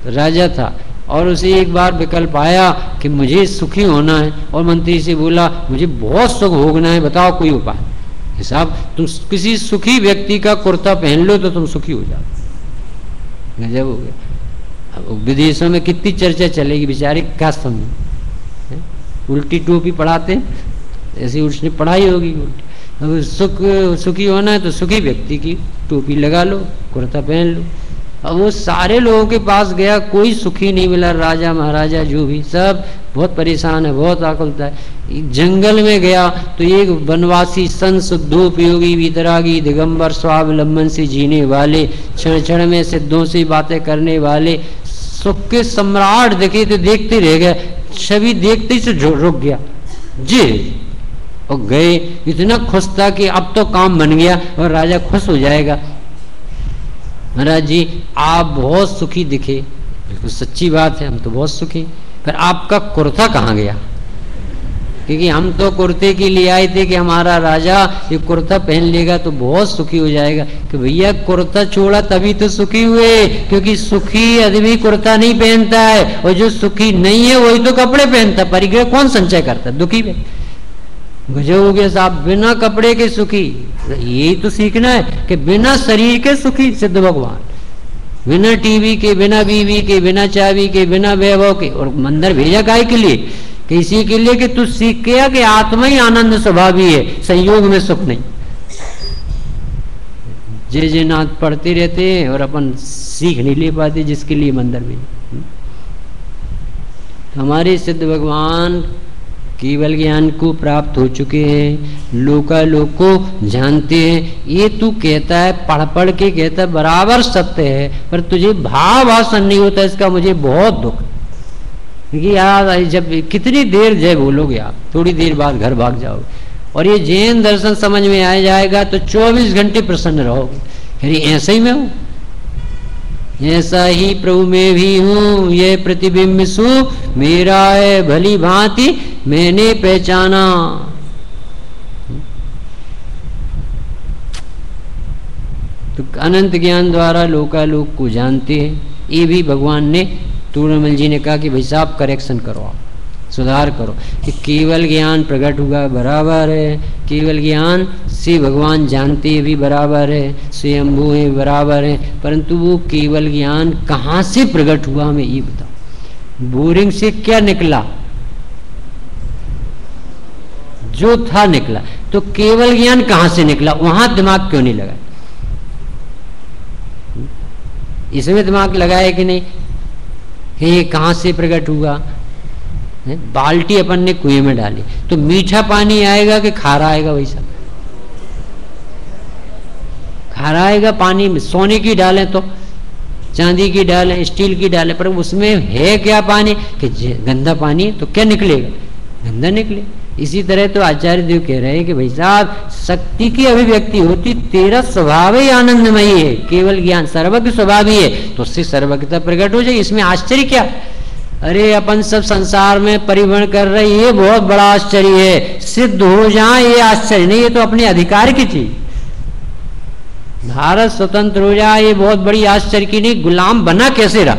[SPEAKER 1] राजा था और उसे एक बार विकल्प आया कि मुझे सुखी होना है, और मंत्री से बोला मुझे बहुत सुख भोगना है, बताओ कोई उपाय। साहब तुम किसी सुखी व्यक्ति का कुर्ता पहन लो तो तुम सुखी हो जाओ। गजब हो गया। अब विदेशों में कितनी चर्चा चलेगी, बेचारे क्या समझे, उल्टी टोपी पढ़ाते, ऐसी उसने पढ़ाई होगी उल्टी। अब सुखी होना है तो सुखी व्यक्ति की टोपी लगा लो, कुर्ता पहन लो। अब वो सारे लोगों के पास गया, कोई सुखी नहीं मिला, राजा महाराजा जो भी, सब बहुत परेशान है, बहुत आकुलता है। जंगल में गया तो एक वनवासी संत शुद्धोपयोगी वितरागी दिगंबर स्वावलंबन से जीने वाले, क्षण क्षण में सिद्धों से बातें करने वाले, सुख के सम्राट देखे तो देखते रह गए, छवि देखते ही से रुक गया जी, और गए। इतना खुश था कि अब तो काम बन गया और राजा खुश हो जाएगा। महाराज जी आप बहुत सुखी दिखे। बिल्कुल सच्ची बात है, हम तो बहुत सुखी, पर आपका कुर्ता कहाँ गया? क्योंकि हम तो कुर्ते के लिए आए थे कि हमारा राजा ये कुर्ता पहन लेगा तो बहुत सुखी हो जाएगा। कि भैया कुर्ता छोड़ा तभी तो सुखी हुए, क्योंकि सुखी आदमी कुर्ता नहीं पहनता है, और जो सुखी नहीं है वही तो कपड़े पहनता। परिग्रह कौन संचय करता? दुखी में गजब हो गया साहब, बिना कपड़े के सुखी। यही तो सीखना है कि बिना शरीर के सुखी सिद्ध भगवान, बिना टीवी के, बिना बीवी के, बिना चाबी के, बिना वैभव के। और मंदिर भेजा गाय के लिए, किसी के लिए कि तू सीख गया कि आत्मा ही आनंद स्वभावी है, संयोग में सुख नहीं। जय जयनाथ पढ़ते रहते हैं और अपन सीख नहीं ले पाते, जिसके लिए मंदिर भेजा। हमारे सिद्ध भगवान केवल ज्ञान को प्राप्त हो चुके हैं, लोकालोक को जानते हैं। ये तू कहता है, पढ़ पढ़ के कहता है बराबर सत्य है, पर तुझे भाव आसन नहीं होता, इसका मुझे बहुत दुख। क्योंकि यार जब कितनी देर जय बोलोगे आप, थोड़ी देर बाद घर भाग जाओगे। और ये जैन दर्शन समझ में आ जाएगा तो 24 घंटे प्रसन्न रहोगे। अरे ऐसा ही मैं हूँ, ऐसा ही प्रभु में भी हूँ, ये प्रतिबिंब सु मेरा है, भली भांति मैंने पहचाना। तो अनंत ज्ञान द्वारा लोकालोक को जानते हैं। ये भी भगवान ने, तूर्णमल जी ने कहा कि भाई साहब करेक्शन करो, आप सुधार करो कि केवल ज्ञान प्रकट हुआ बराबर है, केवल ज्ञान से भगवान जानते भी बराबर है, स्वयंभू है बराबर है, परंतु वो केवल ज्ञान कहाँ से प्रकट हुआ हमें ये बताओ। बोरिंग से क्या निकला, जो था निकला, तो केवल ज्ञान कहाँ से निकला, वहां दिमाग क्यों नहीं लगा? इसमें दिमाग लगाया कि नहीं, ये कहाँ से प्रकट हुआ? बाल्टी अपन ने कुएं में डाली तो मीठा पानी आएगा कि खारा आएगा? वैसा खारा आएगा पानी में। सोने की डालें तो, चांदी की डालें, स्टील की डालें, पर उसमें है क्या पानी कि गंदा पानी, तो क्या निकलेगा? गंदा निकले। इसी तरह तो आचार्य देव कह रहे हैं कि भाई साहब शक्ति की अभिव्यक्ति होती, तेरा स्वभाव ही आनंदमयी है, केवल ज्ञान सर्वज्ञ स्वभाव ही है, तो उससे सर्वज्ञता प्रकट हो जाए। इसमें आश्चर्य क्या? अरे अपन सब संसार में परिभ्रमण कर रहे, ये बहुत बड़ा आश्चर्य है। सिद्ध हो जाए ये आश्चर्य नहीं, ये तो अपने अधिकार की चीज। भारत स्वतंत्र हो जाए ये बहुत बड़ी आश्चर्य की नहीं, गुलाम बना कैसे रहा?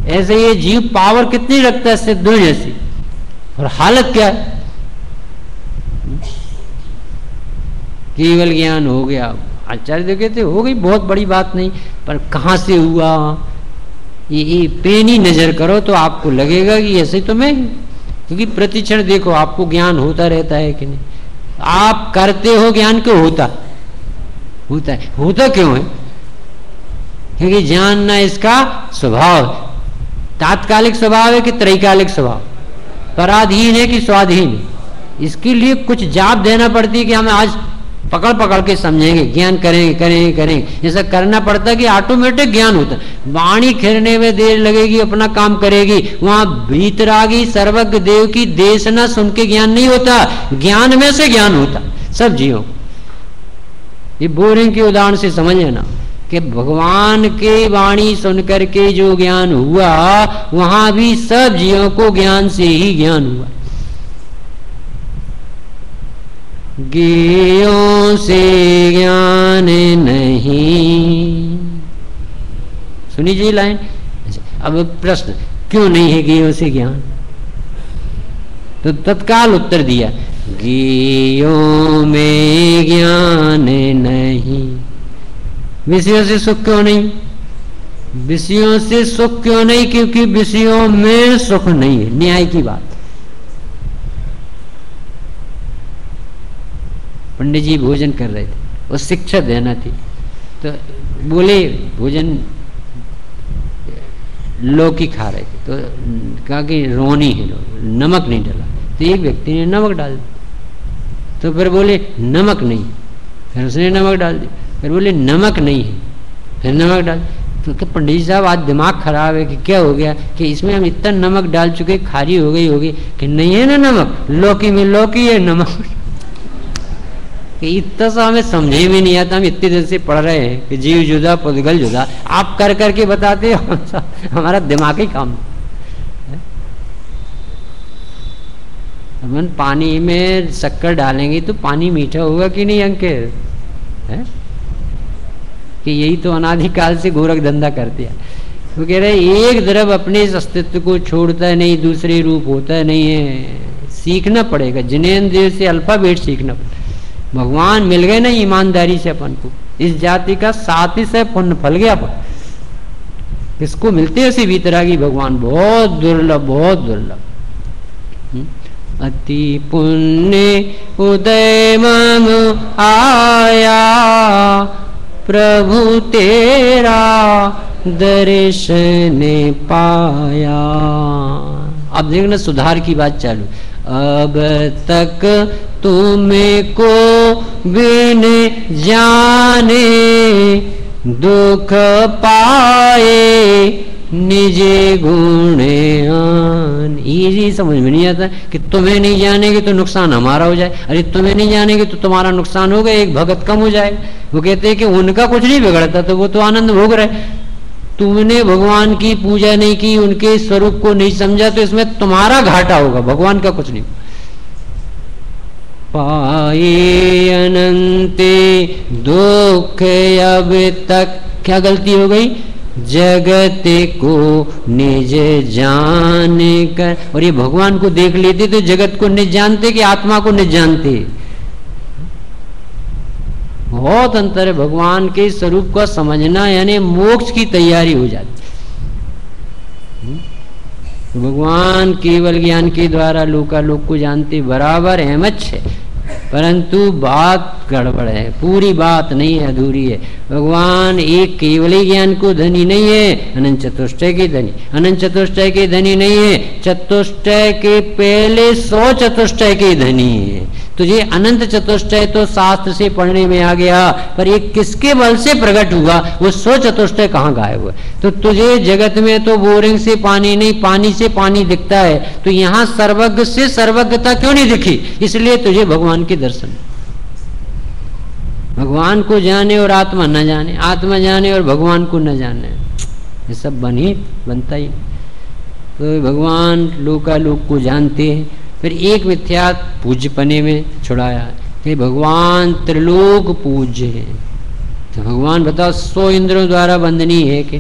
[SPEAKER 1] ऐसे ये जीव पावर कितनी रखता है सिद्धों जैसी, और हालत क्या है? केवल ज्ञान हो गया, आचार्य देव कहते हो गई, बहुत बड़ी बात नहीं, पर कहां से हुआ? ये पेनी नजर करो तो आपको लगेगा कि ऐसे तो मैं, क्योंकि प्रतिक्षण देखो आपको ज्ञान होता रहता है कि नहीं। आप करते हो ज्ञान क्यों होता है? होता क्यों है? क्योंकि जानना इसका स्वभाव, तात्कालिक स्वभाव है कि त्रैकालिक स्वभाव, पराधीन है कि स्वाधीन है। इसके लिए कुछ जाप देना पड़ती है कि हम आज पकड़ पकड़ के समझेंगे, ज्ञान करेंगे। ऐसा करना पड़ता है कि ऑटोमेटिक ज्ञान होता है। वाणी खिरने में देर लगेगी, अपना काम करेगी, वहां भीतरागी सर्वज्ञ देव की देशना सुन के ज्ञान नहीं होता, ज्ञान में से ज्ञान होता सब जीवों। ये बोरिंग के उदाहरण से समझ लेना कि भगवान के वाणी सुनकर के जो ज्ञान हुआ, वहां भी सब जीवों को ज्ञान से ही ज्ञान हुआ। ज्ञेयों से ज्ञान नहीं, सुनी जी लाइन। अब प्रश्न, क्यों नहीं है ज्ञेयों से ज्ञान? तो तत्काल उत्तर दिया, ज्ञेयों में ज्ञान नहीं। विषयों से सुख क्यों नहीं? विषयों से सुख क्यों नहीं? क्योंकि विषयों में सुख नहीं है। न्याय की बात। पंडित जी भोजन कर रहे थे, वो शिक्षा देना थी, तो बोले भोजन लौकी खा रहे थे, तो कहा कि रोनी है, नमक नहीं डाला। तो एक व्यक्ति ने नमक डाल दिया, तो फिर बोले नमक नहीं, फिर उसने नमक डाल दिया, फिर बोले नमक नहीं है, फिर नमक डाल। तो पंडित जी साहब आज दिमाग खराब है कि क्या हो गया कि इसमें हम इतना नमक डाल चुके, खारी हो गई होगी कि नहीं है ना नमक, लौकी में लौकी है नमक। इतना सा हमें समझे में नहीं आता, हम इतनी देर से पढ़ रहे हैं कि जीव जुदा पुद्गल जुदा, आप कर करके बताते हो, हमारा दिमाग ही काम। अपन पानी में शक्कर डालेंगे तो पानी मीठा होगा कि नहीं अंकित? है कि यही तो अनादिकाल से गोरख धंधा करते हैं। वो कह रहे एक द्रव अपने इस अस्तित्व को छोड़ता नहीं, दूसरे रूप होता नहीं है। सीखना पड़ेगा, जिनेंद्रिय से अल्फाबेट सीखना पड़ेगा। भगवान मिल गए ना ईमानदारी से अपन को, इस जाति का 37 पुण्य फल गया। अपन इसको मिलते ऐसे वीतरागी भगवान, बहुत दुर्लभ, बहुत दुर्लभ। अति पुण्य उदय मम आया, प्रभु तेरा दर्शन पाया। अब देखना सुधार की बात चालू। अब तक तुमको बिन जाने दुख पाए निजे गुण आन। ये समझ में नहीं आता कि तुम्हें नहीं जानेगे तो नुकसान हमारा हो जाए, अरे तुम्हें नहीं जानेगे तो तुम्हारा नुकसान होगा, एक भगत कम हो जाएगा। वो कहते हैं कि उनका कुछ नहीं बिगड़ता, तो वो तो आनंद भोग रहे। तुमने भगवान की पूजा नहीं की, उनके स्वरूप को नहीं समझा, तो इसमें तुम्हारा घाटा होगा, भगवान का कुछ नहीं। पाए अनंते दुख अब तक, क्या गलती हो गई? जगत को निज जान कर। और ये भगवान को देख लेते तो जगत को निज जानते कि आत्मा को निज जानते? बहुत अंतर है। भगवान के स्वरूप को समझना यानी मोक्ष की तैयारी हो जाती। भगवान केवल ज्ञान के द्वारा लोकालोक को जानते, बराबर अहमद है, परंतु बात गड़बड़ है, पूरी बात नहीं है, अधूरी है। भगवान एक केवल ही ज्ञान को धनी नहीं है, अनंत चतुष्टय के धनी। अनंत चतुष्टय के धनी नहीं है, चतुष्टय के पहले 100 चतुष्टय के धनी है। तुझे अनंत चतुष्टय तो शास्त्र से पढ़ने में आ गया, पर ये किसके बल से प्रकट हुआ? वो 100 चतुष्टय कहाँ गायब हुआ? तो तुझे जगत में तो बोरिंग से पानी नहीं, पानी से पानी दिखता है, तो यहाँ सर्वज्ञ से सर्वज्ञता क्यों नहीं दिखी? इसलिए तुझे भगवान के दर्शन। भगवान को जाने और आत्मा न जाने, आत्मा जाने और भगवान को न जाने, ये सब बनता ही। तो भगवान लोकालोक को जानते हैं। फिर एक मिथ्या पूज्यपने में छुड़ाया कि भगवान त्रिलोक पूज्य है। तो भगवान बताओ 100 इंद्रों द्वारा वंदनीय है कि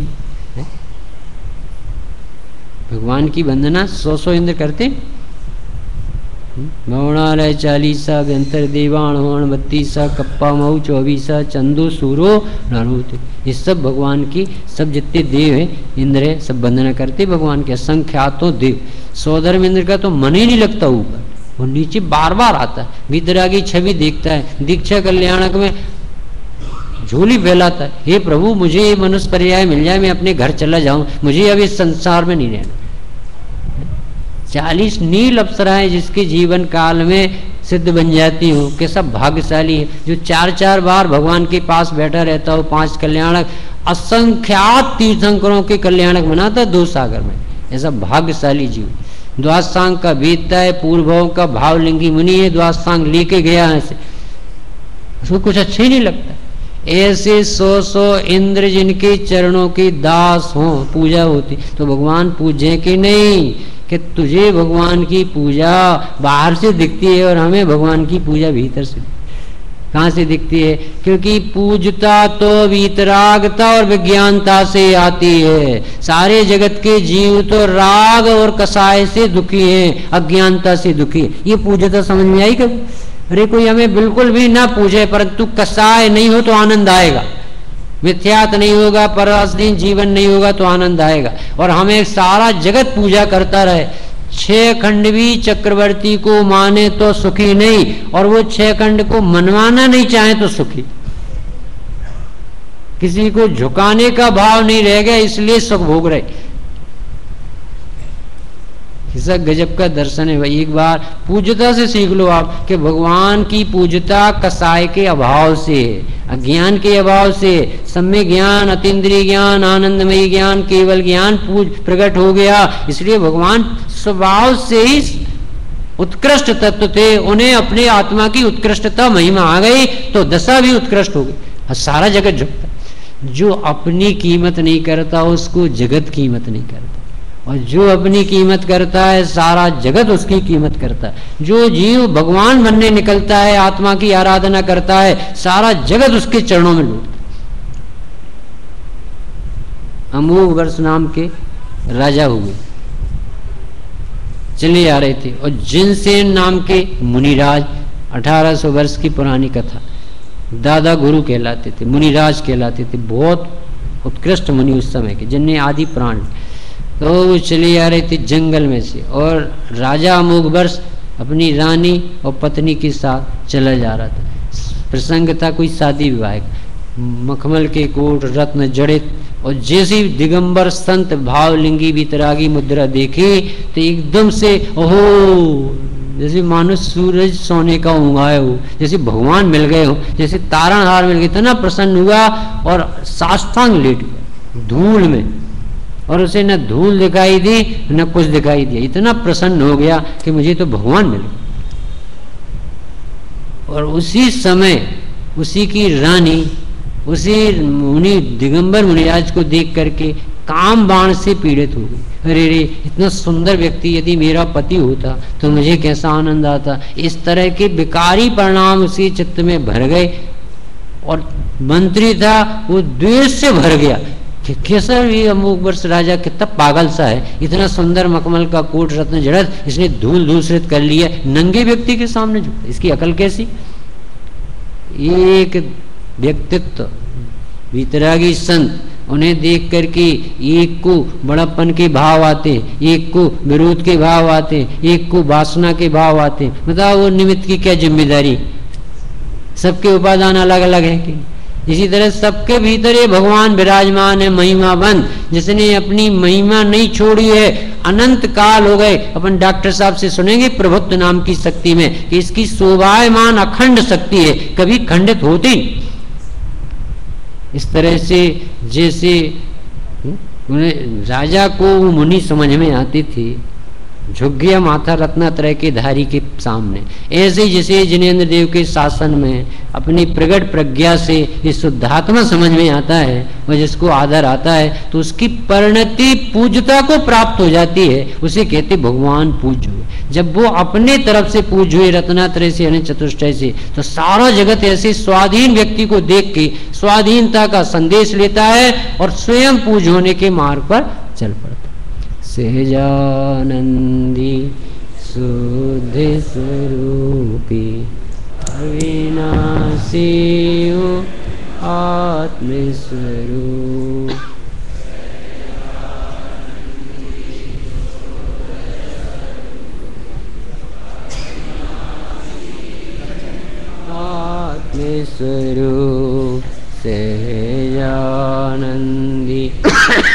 [SPEAKER 1] है? भगवान की वंदना 100 इंद्र करते? गौणालय 40 गंतर देवाण होण 32 कप्पा मऊ 24 चंदो सूरो नानूते। ये सब भगवान की, सब जितने देव हैं इंद्र है, सब वंदना करते भगवान के, असंख्यातों देव। 100 इंद्र का तो मन ही नहीं लगता ऊपर, वो नीचे बार बार आता है, वितरागी छवि देखता है। दीक्षा कल्याणक में झोली फैलाता है, हे प्रभु मुझे ये मनुष्य पर्याय मिल जाए, मैं अपने घर चला जाऊं, मुझे अब इस संसार में नहीं रहना। 40 नील अप्सराएं जिसके जीवन काल में सिद्ध बन जाती हो, कि सब भाग्यशाली है। जो 4-4 बार भगवान के पास बैठा रहता हो, 5 कल्याणक, असंख्यात तीर्थंकरों के कल्याणक बनाता 2 सागर में, ऐसा भाग्यशाली जीव। द्वादशांग का बीतता है, पूर्वों का भावलिंगी मुनि है, द्वादशांग लेके गया है, उसको कुछ अच्छा ही नहीं लगता। ऐसे 100 इंद्र जिनके चरणों के दास हों, पूजा होती, तो भगवान पूजे कि नहीं? कि तुझे भगवान की पूजा बाहर से दिखती है और हमें भगवान की पूजा भीतर से। कहाँ से दिखती है? क्योंकि पूजता तो वीतरागता और विज्ञानता से आती है। सारे जगत के जीव तो राग और कसाय से दुखी हैं, अज्ञानता से दुखी है। ये पूजता समझ में आई कभी? अरे कोई हमें बिल्कुल भी ना पूछे, परंतु कसाय नहीं हो तो आनंद आएगा, मिथ्यात नहीं होगा, पराधीन जीवन नहीं होगा तो आनंद आएगा। और हमें सारा जगत पूजा करता रहे, 6 खंड भी चक्रवर्ती को माने तो सुखी नहीं, और वो 6 खंड को मनवाना नहीं चाहे तो सुखी। किसी को झुकाने का भाव नहीं रह गया, इसलिए सुख भोग रहे। सब गजब का दर्शन है भाई। एक बार पूज्यता से सीख लो आप कि भगवान की पूज्यता कसाय के अभाव से, अज्ञान के अभाव से, सम्यक ज्ञान, अतीन्द्रिय ज्ञान, आनंदमयी ज्ञान, केवल ज्ञान प्रकट हो गया। इसलिए भगवान स्वभाव से ही उत्कृष्ट तत्व थे, उन्हें अपने आत्मा की उत्कृष्टता महिमा आ गई तो दशा भी उत्कृष्ट हो गई। सारा जगत झुकता। जो अपनी कीमत नहीं करता उसको जगत कीमत नहीं करता, और जो अपनी कीमत करता है सारा जगत उसकी कीमत करता है। जो जीव भगवान बनने निकलता है, आत्मा की आराधना करता है, सारा जगत उसके चरणों में लूटता। अमोघ वर्ष नाम के राजा हुए, चले आ रहे थे, और जिनसेन नाम के मुनिराज, 1800 वर्ष की पुरानी कथा, दादा गुरु कहलाते थे, मुनिराज कहलाते थे, बहुत उत्कृष्ट मुनि उस समय के, जिनने आदि प्राण। तो वो चले आ रहे थे जंगल में से, और राजा अमोघ वर्ष अपनी रानी और पत्नी के साथ चला जा रहा था। प्रसंग था कोई शादी विवाह, मखमल के कोट, रत्न जड़ित और जैसे दिगंबर संत भावलिंगी वितरागी मुद्रा देखी तो एकदम से ओहो, जैसे मानो सूरज सोने का उगाए हो, जैसे भगवान मिल गए हो, जैसे तारणहार मिल गए, इतना प्रसन्न हुआ और साष्टांग लेट गया धूल में, और उसे न धूल दिखाई दी न कुछ दिखाई दिया, इतना प्रसन्न हो गया कि मुझे तो भगवान मिल गए। और उसी समय उसी की रानी उसी मुनि दिगंबर मुनिराज को देख करके काम बाण से पीड़ित हो गई। अरे रे, इतना सुंदर व्यक्ति यदि मेरा पति होता तो मुझे कैसा आनंद आता। इस तरह के विकारी परिणाम उसी चित्त में भर गए और मंत्री था वो द्वेष से भर गया कि कैसा ये अमुक वर्ष राजा कितना पागल सा है, इतना सुंदर मखमल का कोट रत्न जड़त इसने धूल धूसरित कर लिया, नंगे व्यक्ति के सामने झुकता, इसकी अकल कैसी। एक व्यक्तित्व वितरागी संत, उन्हें देख करके एक को बड़प्पन के भाव आते, एक को विरोध के भाव आते, एक को वासना के भाव आते। बताओ वो निमित्त की क्या जिम्मेदारी, सबके उपादान अलग अलग है कि। इसी तरह सबके भीतर ये भगवान विराजमान है, महिमाबंद, जिसने अपनी महिमा नहीं छोड़ी है। अनंत काल हो गए, अपन डॉक्टर साहब से सुनेंगे प्रभुत्व नाम की शक्ति में कि इसकी शोभायमान अखंड शक्ति है, कभी खंडित होती। इस तरह से जैसे राजा को वो मुनि समझ में आती थी, झुक गया माथा रत्नात्रय के धारी के सामने। ऐसे जैसे जिनेन्द्र देव के शासन में अपनी प्रगट प्रज्ञा से इस शुद्धात्मा समझ में आता है और जिसको आदर आता है तो उसकी परिणति पूज्यता को प्राप्त हो जाती है, उसे कहते भगवान पूज्य हुए। जब वो अपने तरफ से पूज्य हुए रत्नात्रय से यानी चतुष्टय से, तो सारा जगत ऐसे स्वाधीन व्यक्ति को देख के स्वाधीनता का संदेश लेता है और स्वयं पूज्य होने के मार्ग पर चल पड़ता। सहजानंदी शुद्ध स्वरूपी अविनाशी आत्मस्वरूप, आत्मस्वरूप सहजानंदी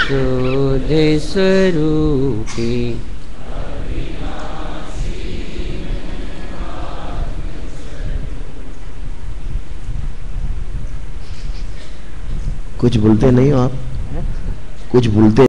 [SPEAKER 1] शुद्ध स्वरूपी।
[SPEAKER 2] कुछ बोलते नहीं हो आप, कुछ बोलते